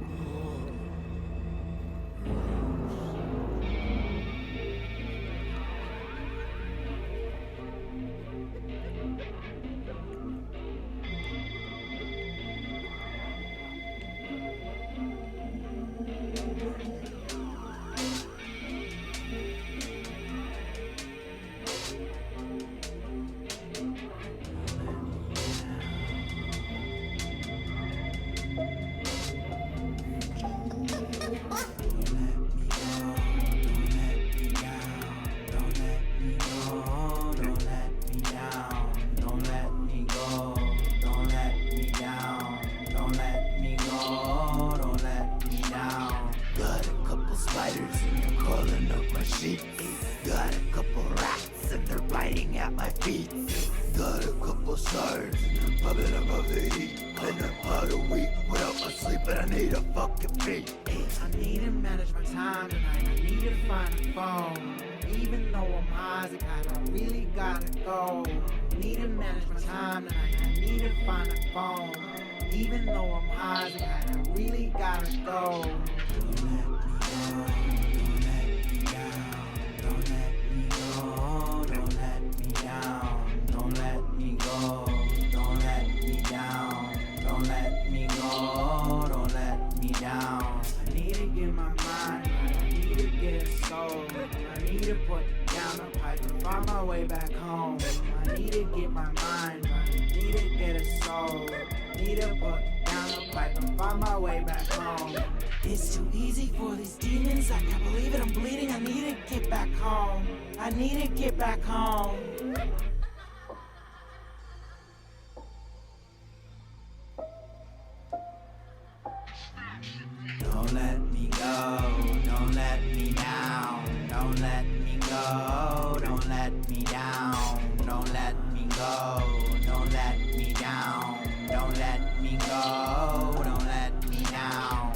Got a couple rats and they're biting at my feet. Got a couple stars and they're bubbling above the heat. Been about a week without my sleep, but I need a fucking beat. I need to manage my time tonight. I need to find a phone. Even though I'm high as a kite, I really gotta go. Need to manage my time tonight. I need to find a phone. Even though I'm high as a kite, I really gotta go. Find my way back home. I need to get my mind right. Need to get a soul. Need to put down the pipe and find my way back home. It's too easy for these demons. I can't believe it. I'm bleeding. I need to get back home. I need to get back home. Don't let me go. Don't let me down. Don't let me go. Don't let me down. Don't let me go. Don't let me down. Don't let me go. Don't let me down.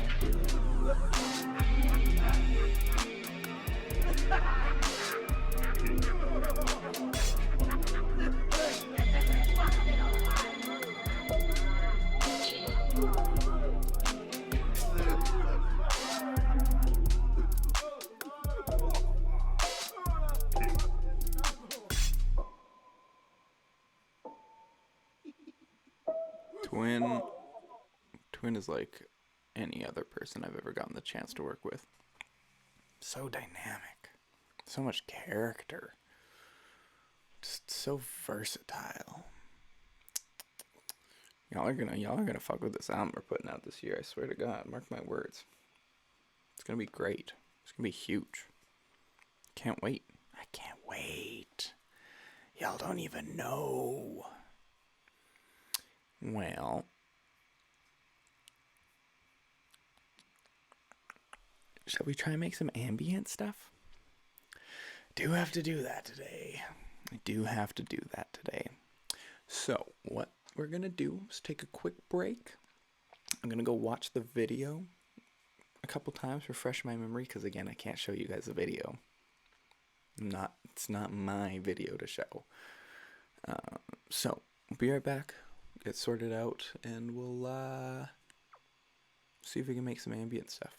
Twin is like any other person I've ever gotten the chance to work with. So dynamic, so much character, just so versatile. Y'all are gonna fuck with this album we're putting out this year. I swear to God, mark my words. It's gonna be great. It's gonna be huge. Can't wait. I can't wait. Y'all don't even know. Well, shall we try and make some ambient stuff? Do have to do that today. I do have to do that today. So, what we're going to do is take a quick break. I'm going to go watch the video a couple times, refresh my memory, because again, I can't show you guys the video. It's not my video to show. So, we'll be right back. Get sorted out, and we'll see if we can make some ambient stuff.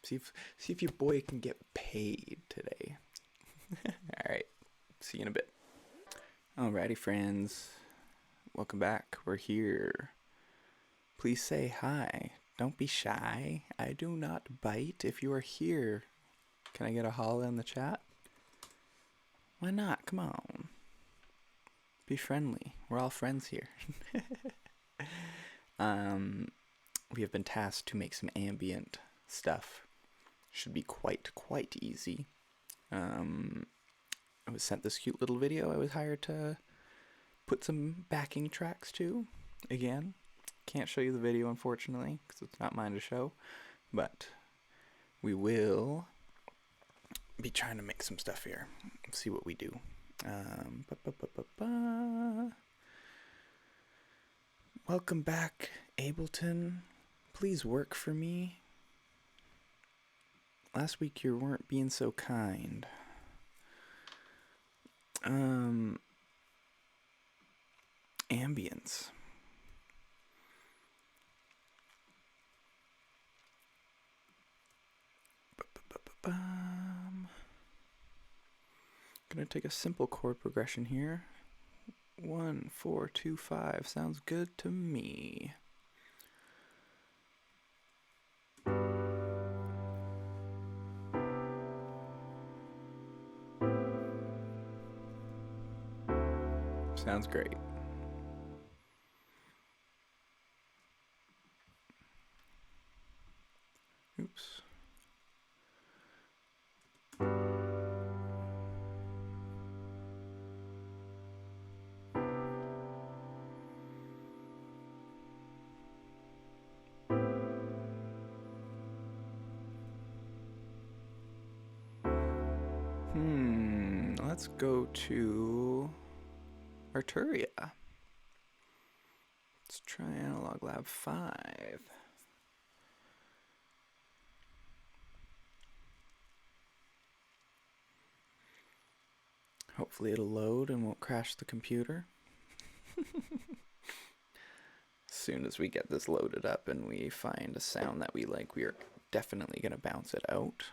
See if your boy can get paid today. Alright, see you in a bit. Alrighty, friends. Welcome back. We're here. Please say hi. Don't be shy. I do not bite. If you are here, can I get a holla in the chat? Why not? Come on. Be friendly. We're all friends here. We have been tasked to make some ambient stuff. Should be quite easy. I was sent this cute little video I was hired to put some backing tracks to. Again, can't show you the video unfortunately because it's not mine to show, but we will be trying to make some stuff here. See what we do. Welcome back, Ableton. Please work for me. Last week you weren't being so kind. Ambience. Gonna take a simple chord progression here. 1, 4, 2, 5 sounds good to me. Sounds great. Oops. Let's go to Arturia. Let's try Analog Lab 5. Hopefully it'll load and won't crash the computer. As soon as we get this loaded up and we find a sound that we like, we are definitely going to bounce it out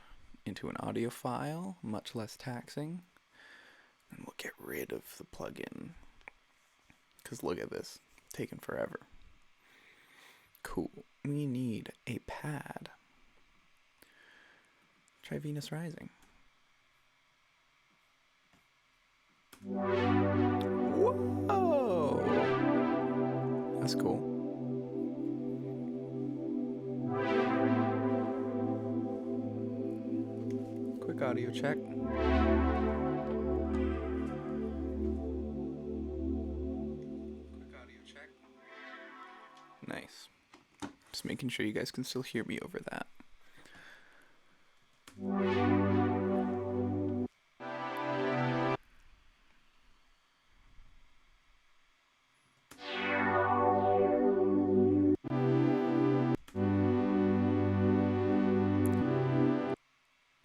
into an audio file, much less taxing. And we'll get rid of the plugin. Because look at this, taking forever. Cool. We need a pad. Try Venus Rising. Whoa! That's cool. Quick audio check. Nice. Just making sure you guys can still hear me over that.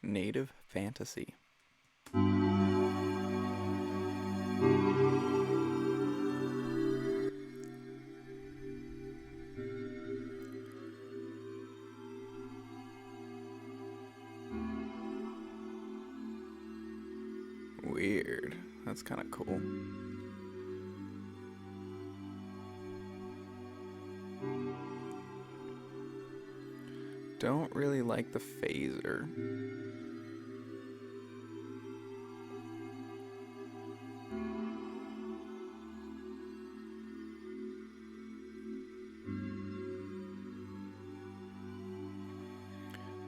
Native Fantasy. Weird. That's kind of cool. Don't really like the phaser.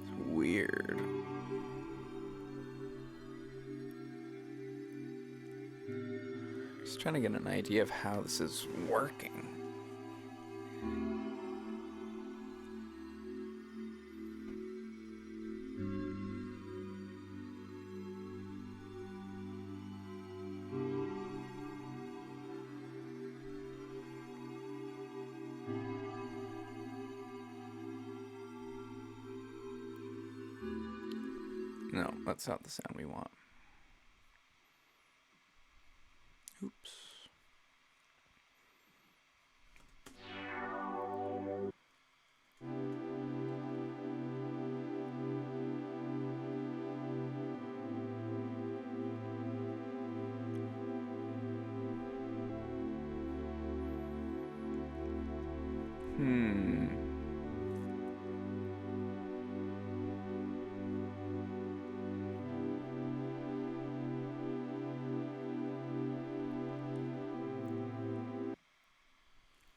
It's weird. Just trying to get an idea of how this is working. No, that's not the sound we want. Oops.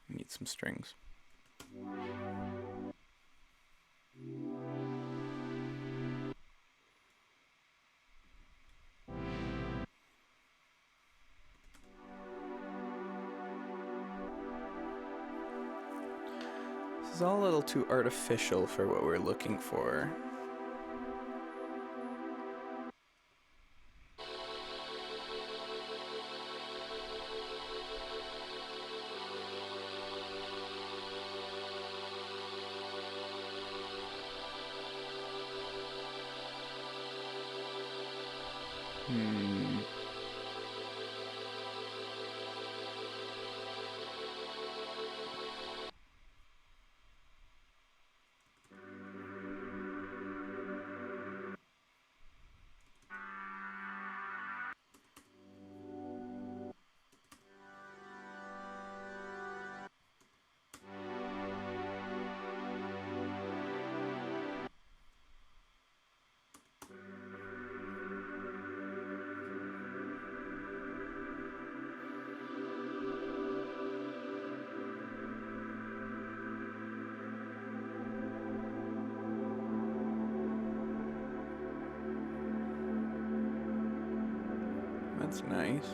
Need some strings. This is all a little too artificial for what we're looking for. That's nice.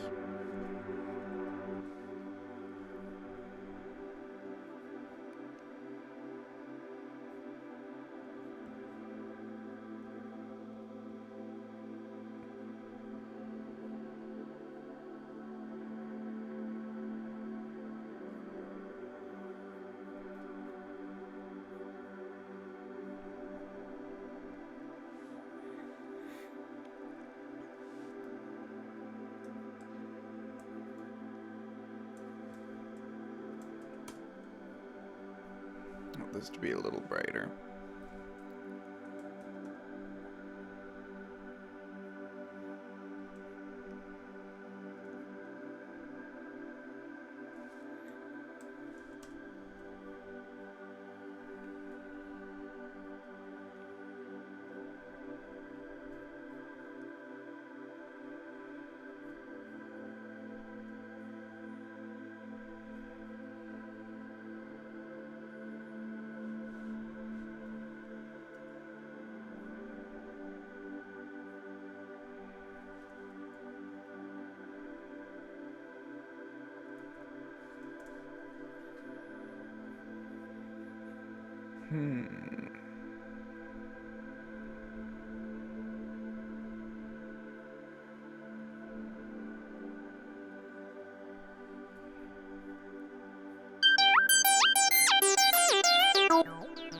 Want this to be a little brighter.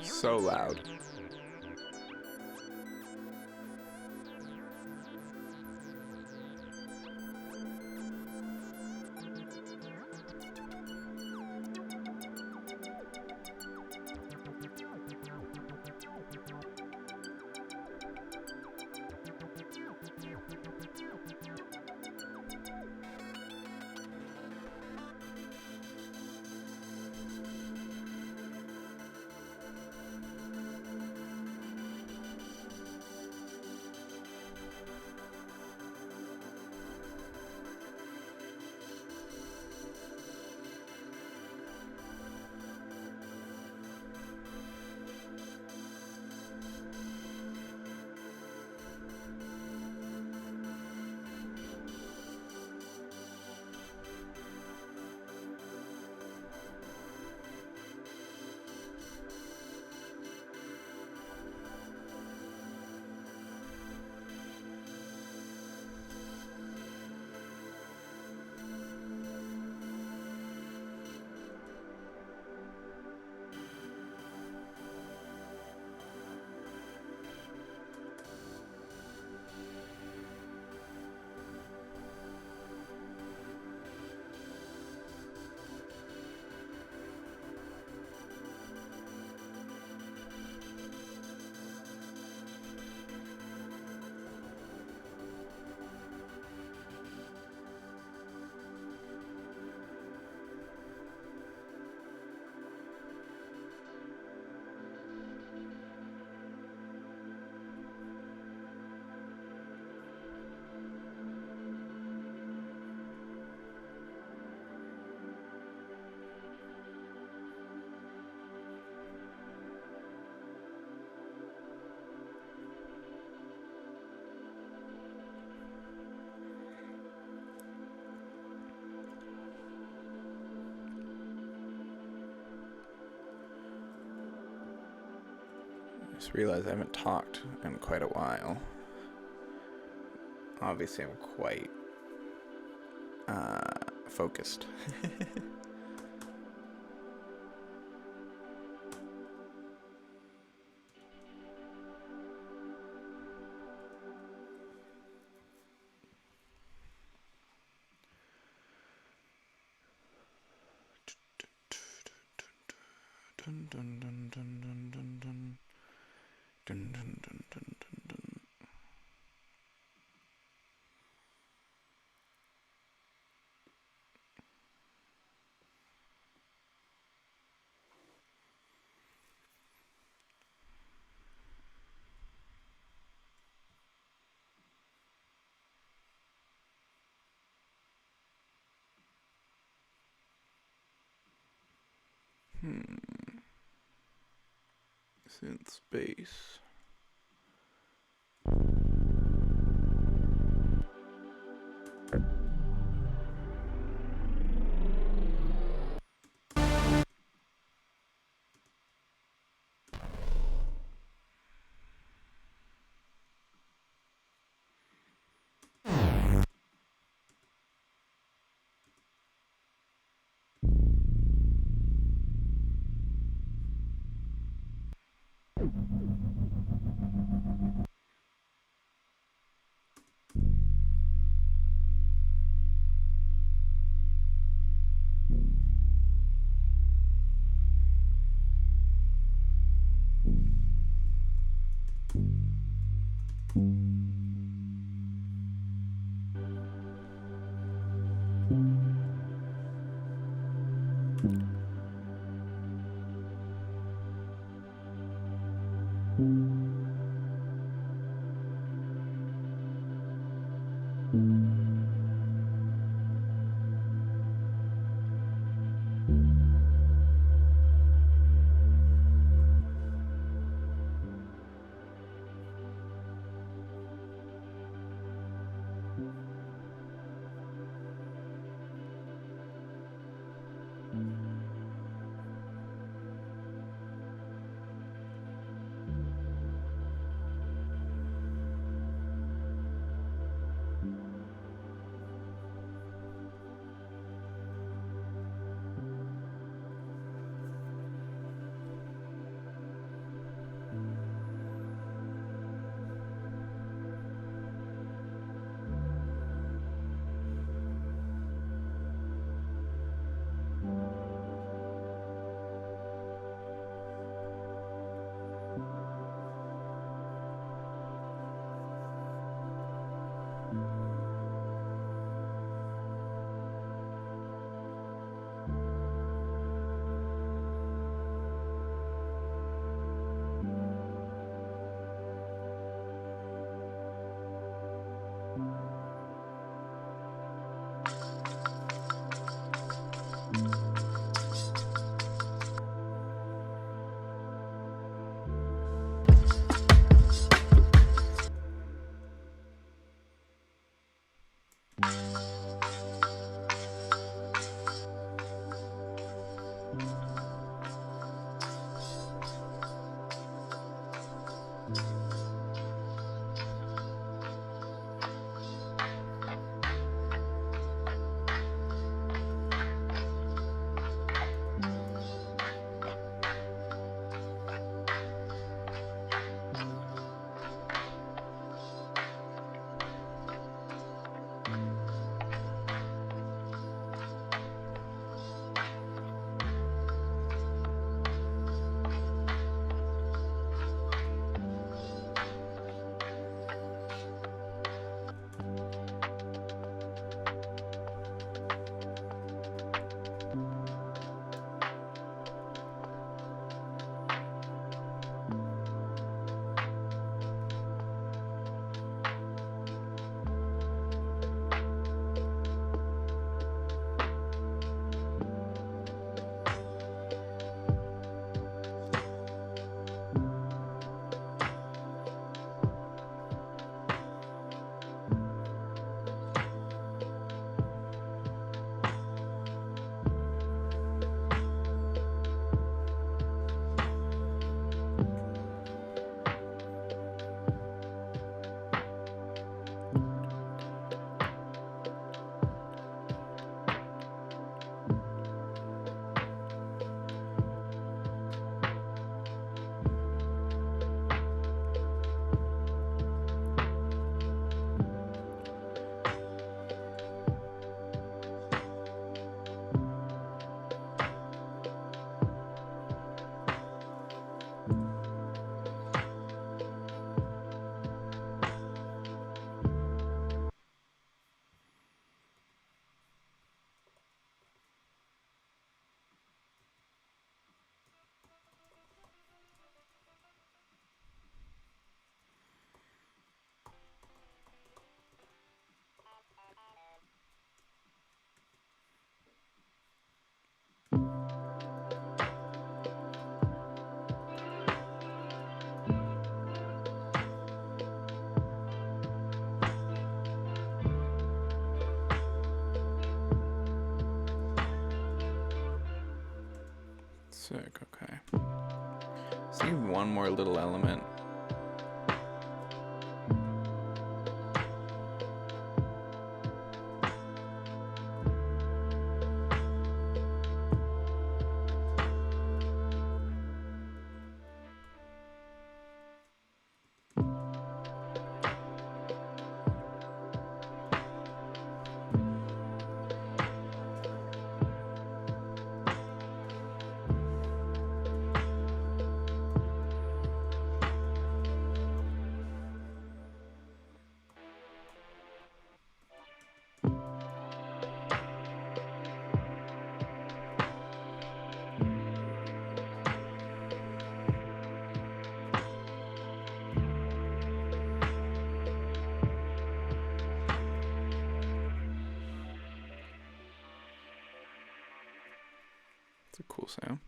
So loud. Just realized I haven't talked in quite a while. Obviously, I'm quite focused. Dun dun dun dun dun dun dun. Dun dun dun dun dun dun. Synth space. one more little element. It's a cool sound.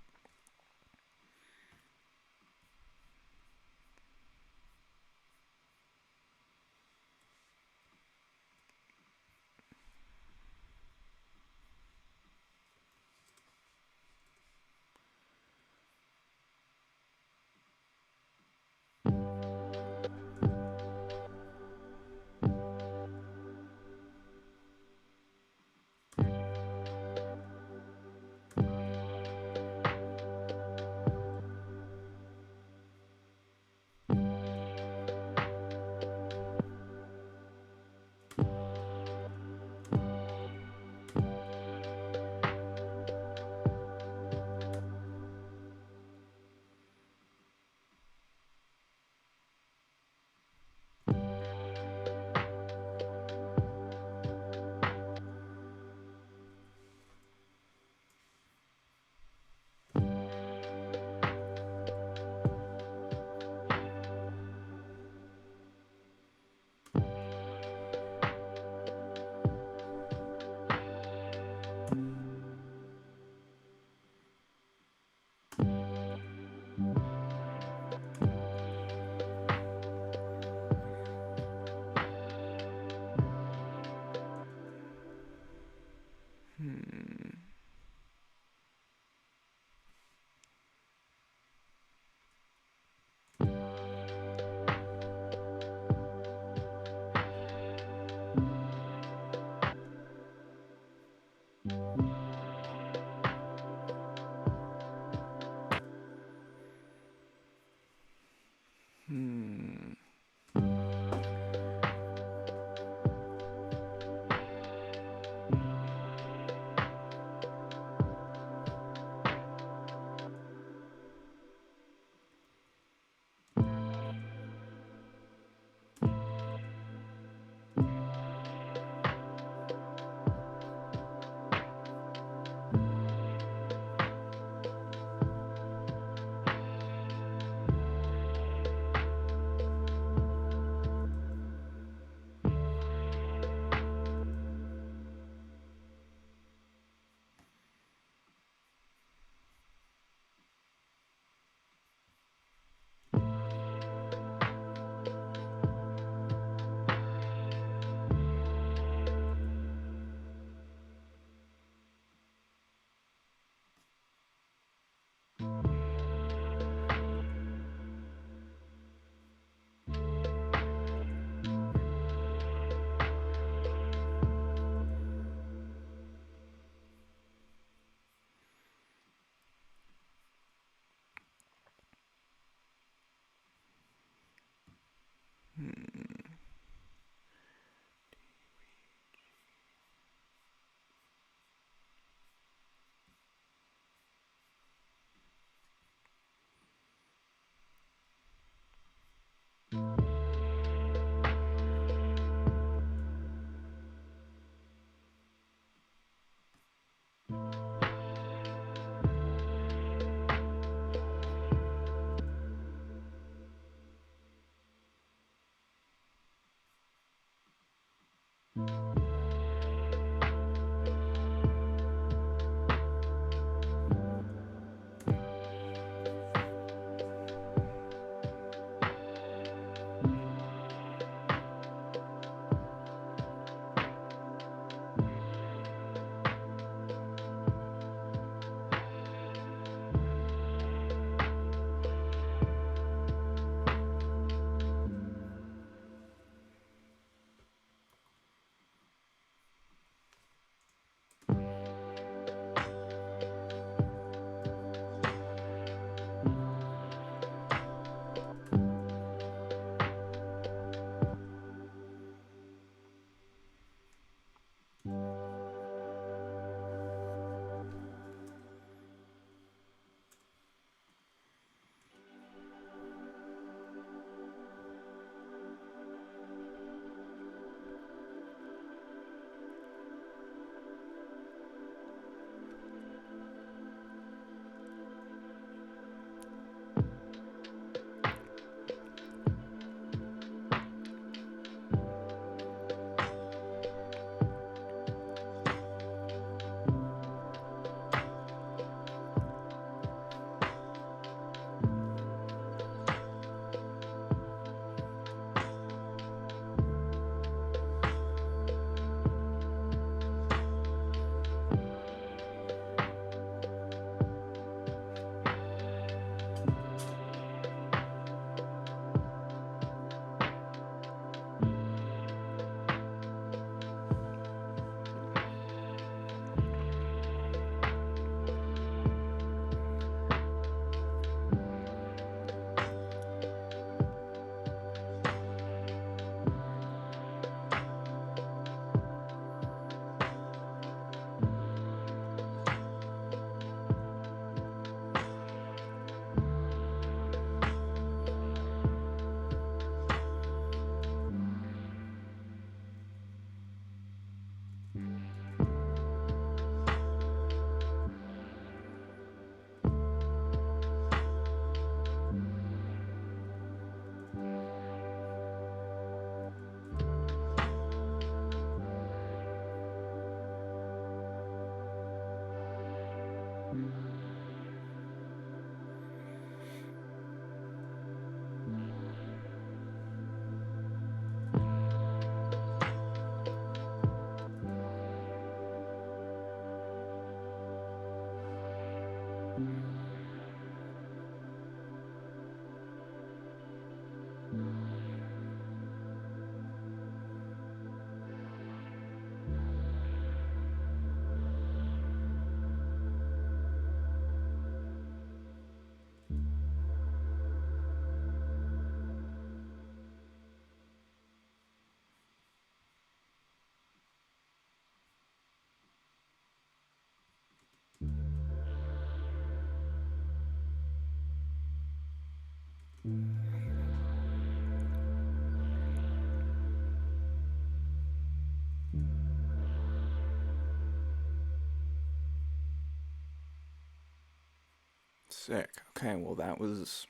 Sick. Okay, well that was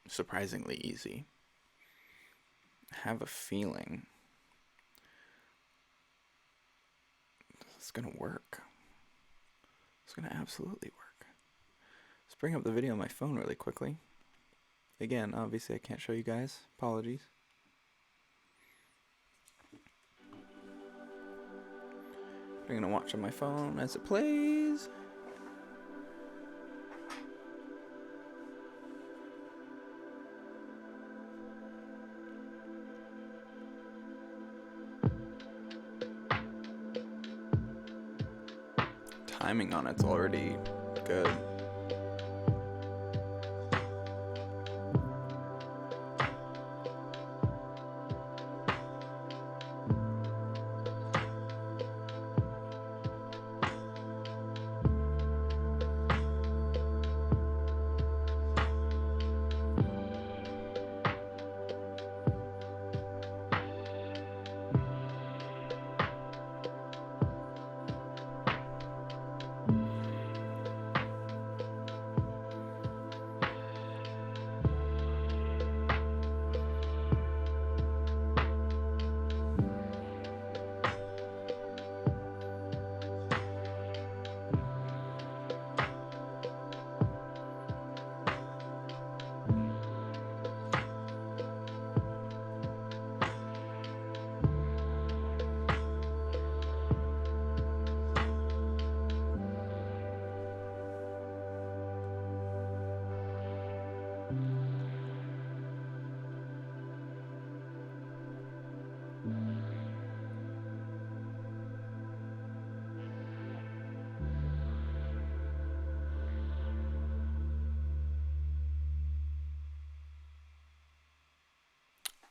surprisingly easy. I have a feeling it's gonna work. It's gonna absolutely work. Let's bring up the video on my phone really quickly. Again, obviously I can't show you guys. Apologies. I'm gonna watch on my phone as it plays. Timing on it's already good.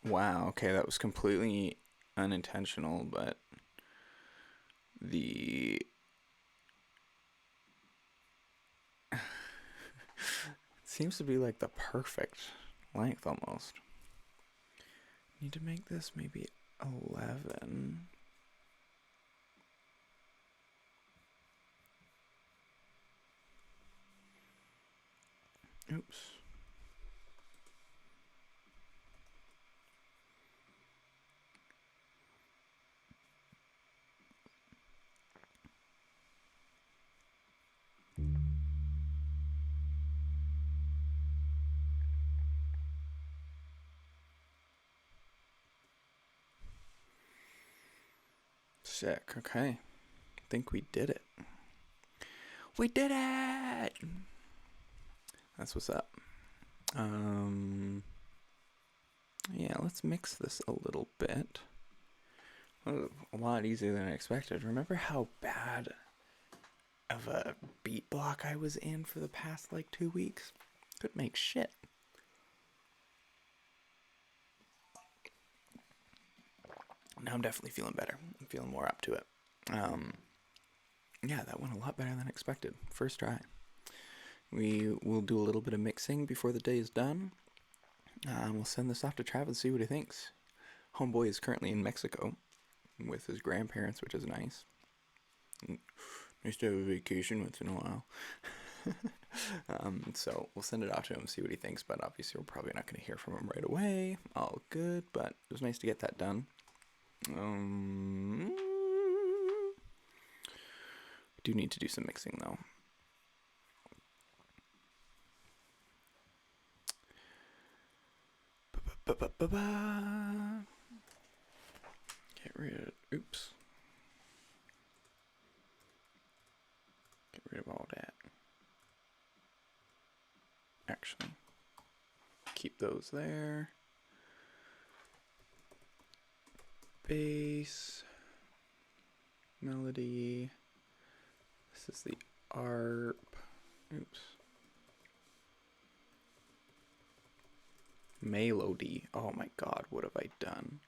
Wow, okay, that was completely unintentional, but the it seems to be like the perfect length almost. Need to make this maybe 11. Oops. Sick. Okay. I think we did it. We did it! That's what's up. Yeah, let's mix this a little bit. A lot easier than I expected. Remember how bad of a beat block I was in for the past like 2 weeks? Couldn't make shit. Now I'm definitely feeling better. I'm feeling more up to it. Yeah, that went a lot better than expected. First try. We will do a little bit of mixing before the day is done. We'll send this off to Trav and see what he thinks. Homeboy is currently in Mexico with his grandparents, which is nice. Nice to have a vacation once in a while. So we'll send it off to him, see what he thinks, but obviously we're probably not going to hear from him right away. All good, but it was nice to get that done. Do need to do some mixing though. Get rid of all that. Actually, keep those there. Bass, melody. This is the ARP. Oops. Melody. Oh my god, what have I done?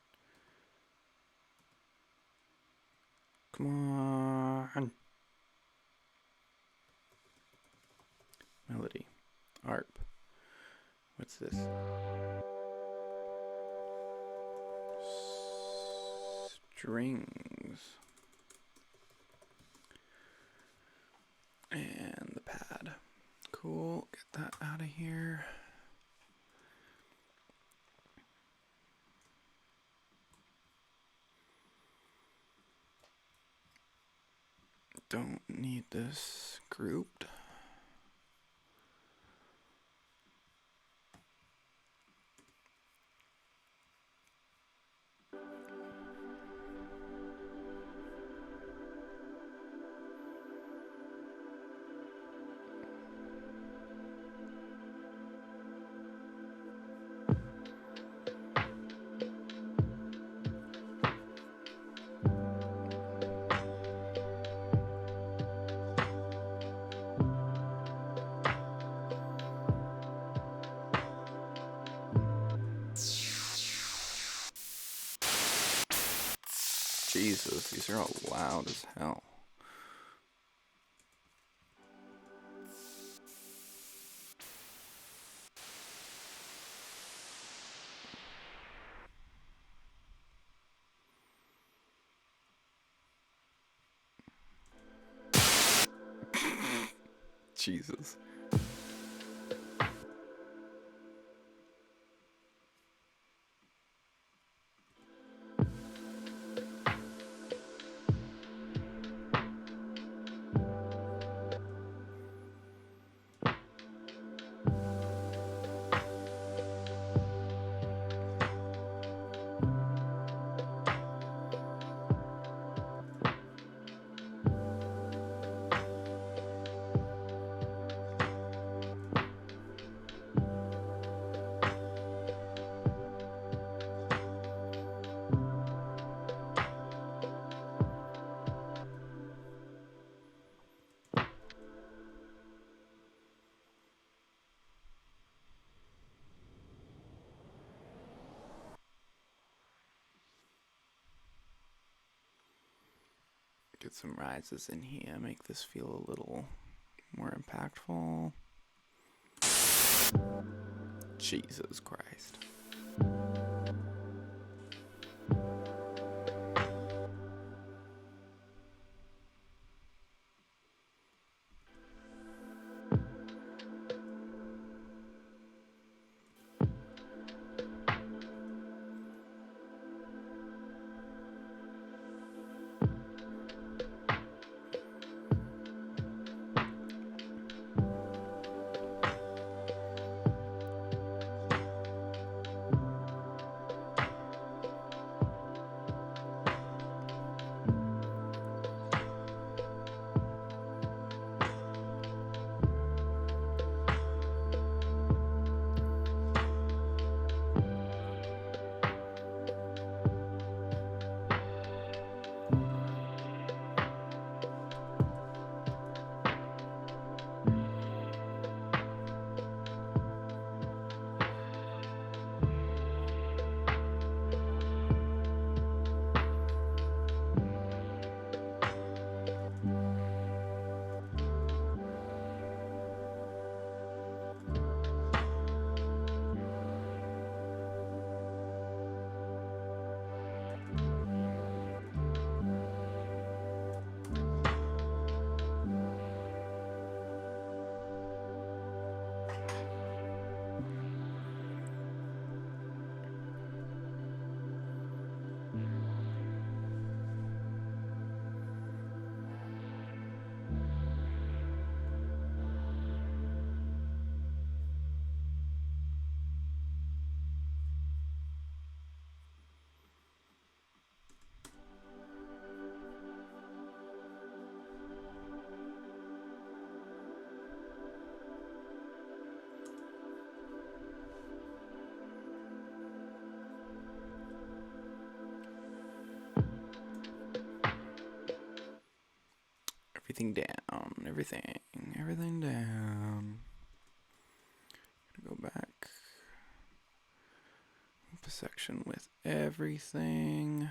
Come on. Melody. ARP. What's this? Strings. And the pad. Cool. Get that out of here. Don't need this grouped. Jesus, these are all loud as hell. Jesus. Get some rises in here, make this feel a little more impactful. Jesus Christ. Everything down, everything down. Gonna go back. A section with everything.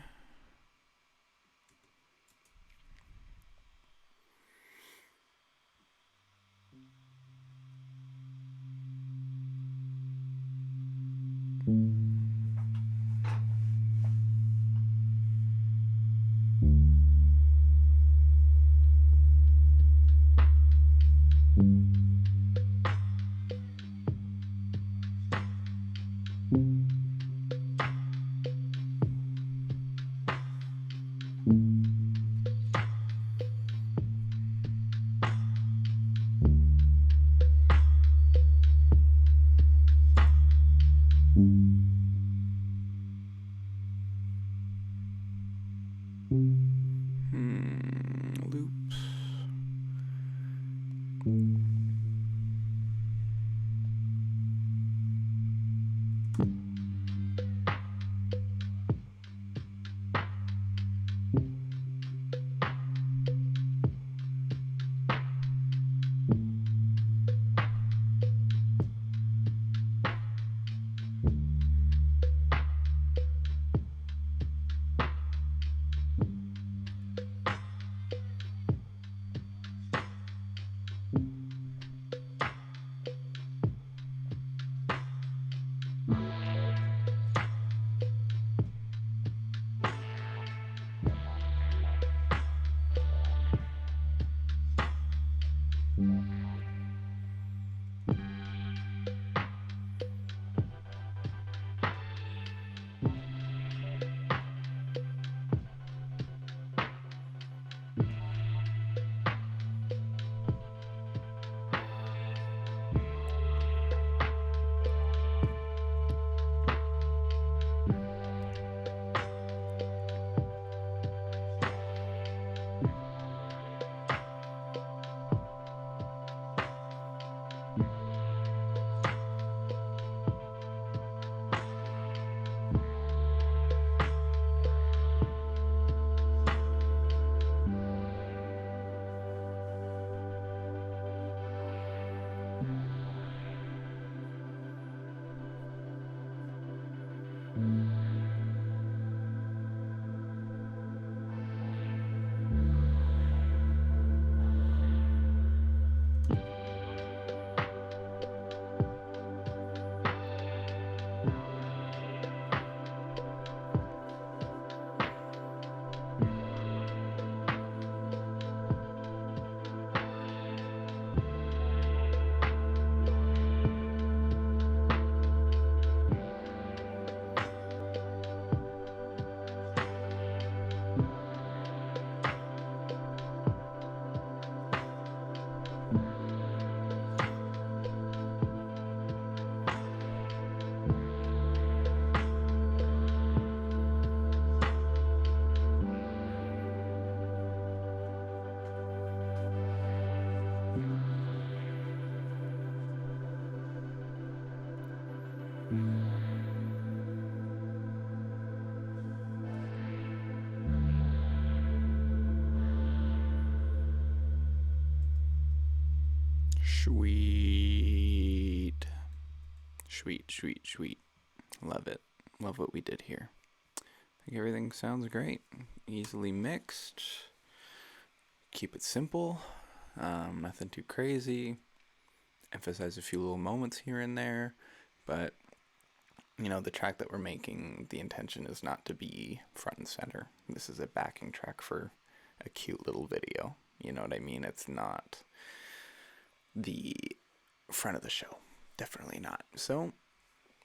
Sweet. Sweet, sweet, sweet. Love it. Love what we did here. I think everything sounds great. Easily mixed. Keep it simple. Nothing too crazy. Emphasize a few little moments here and there. But, you know, the track that we're making, the intention is not to be front and center. This is a backing track for a cute little video. You know what I mean? It's not the front of the show. Definitely not. So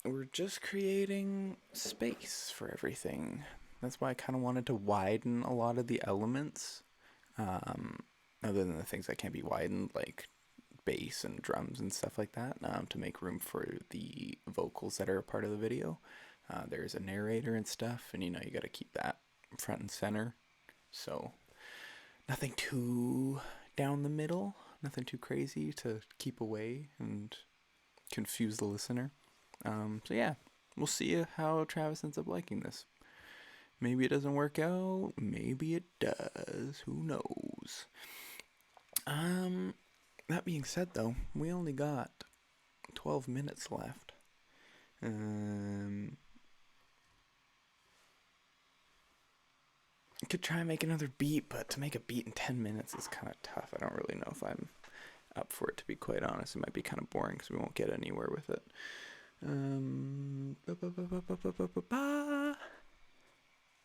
we're just creating space for everything. That's why I kind of wanted to widen a lot of the elements, other than the things that can't be widened, like bass and drums and stuff like that, to make room for the vocals that are a part of the video. There's a narrator and stuff, and you know, you got to keep that front and center. So nothing too down the middle, nothing too crazy to keep away and confuse the listener. So yeah, we'll see how Travis ends up liking this. Maybe it doesn't work out, maybe it does, who knows. That being said though, we only got 12 minutes left. I could try and make another beat, but to make a beat in 10 minutes is kind of tough. I don't really know if I'm up for it, to be quite honest. It might be kind of boring because we won't get anywhere with it.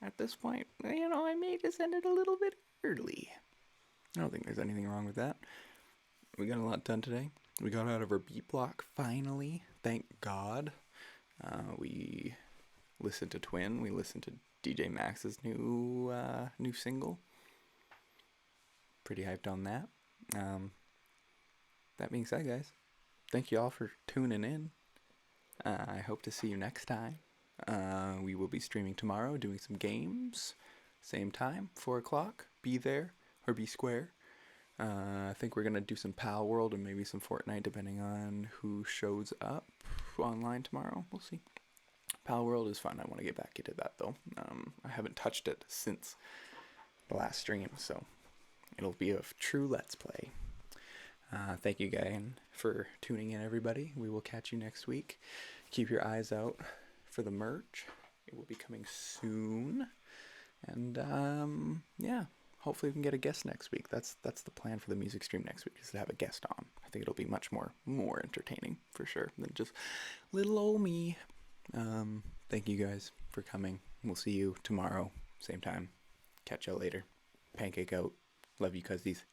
At this point, you know, I may just end it a little bit early. I don't think there's anything wrong with that. We got a lot done today. We got out of our beat block finally. Thank God. We listened to Twin. We listened to DJ Max's new single. Pretty hyped on that. That being said, guys, thank you all for tuning in. I hope to see you next time. We will be streaming tomorrow, doing some games. Same time, 4 o'clock. Be there or be square. I think we're going to do some Pal World and maybe some Fortnite, depending on who shows up online tomorrow. We'll see. Pal World is fun. I want to get back into that, though. I haven't touched it since the last stream, so it'll be a true Let's Play. Thank you again for tuning in, everybody. We will catch you next week. Keep your eyes out for the merch. It will be coming soon. And, yeah, hopefully we can get a guest next week. That's the plan for the music stream next week, is to have a guest on. I think it'll be much more entertaining, for sure, than just little old me. Thank you guys for coming. We'll see you tomorrow, same time. Catch y'all later. Pancake out. Love you, cuzzies.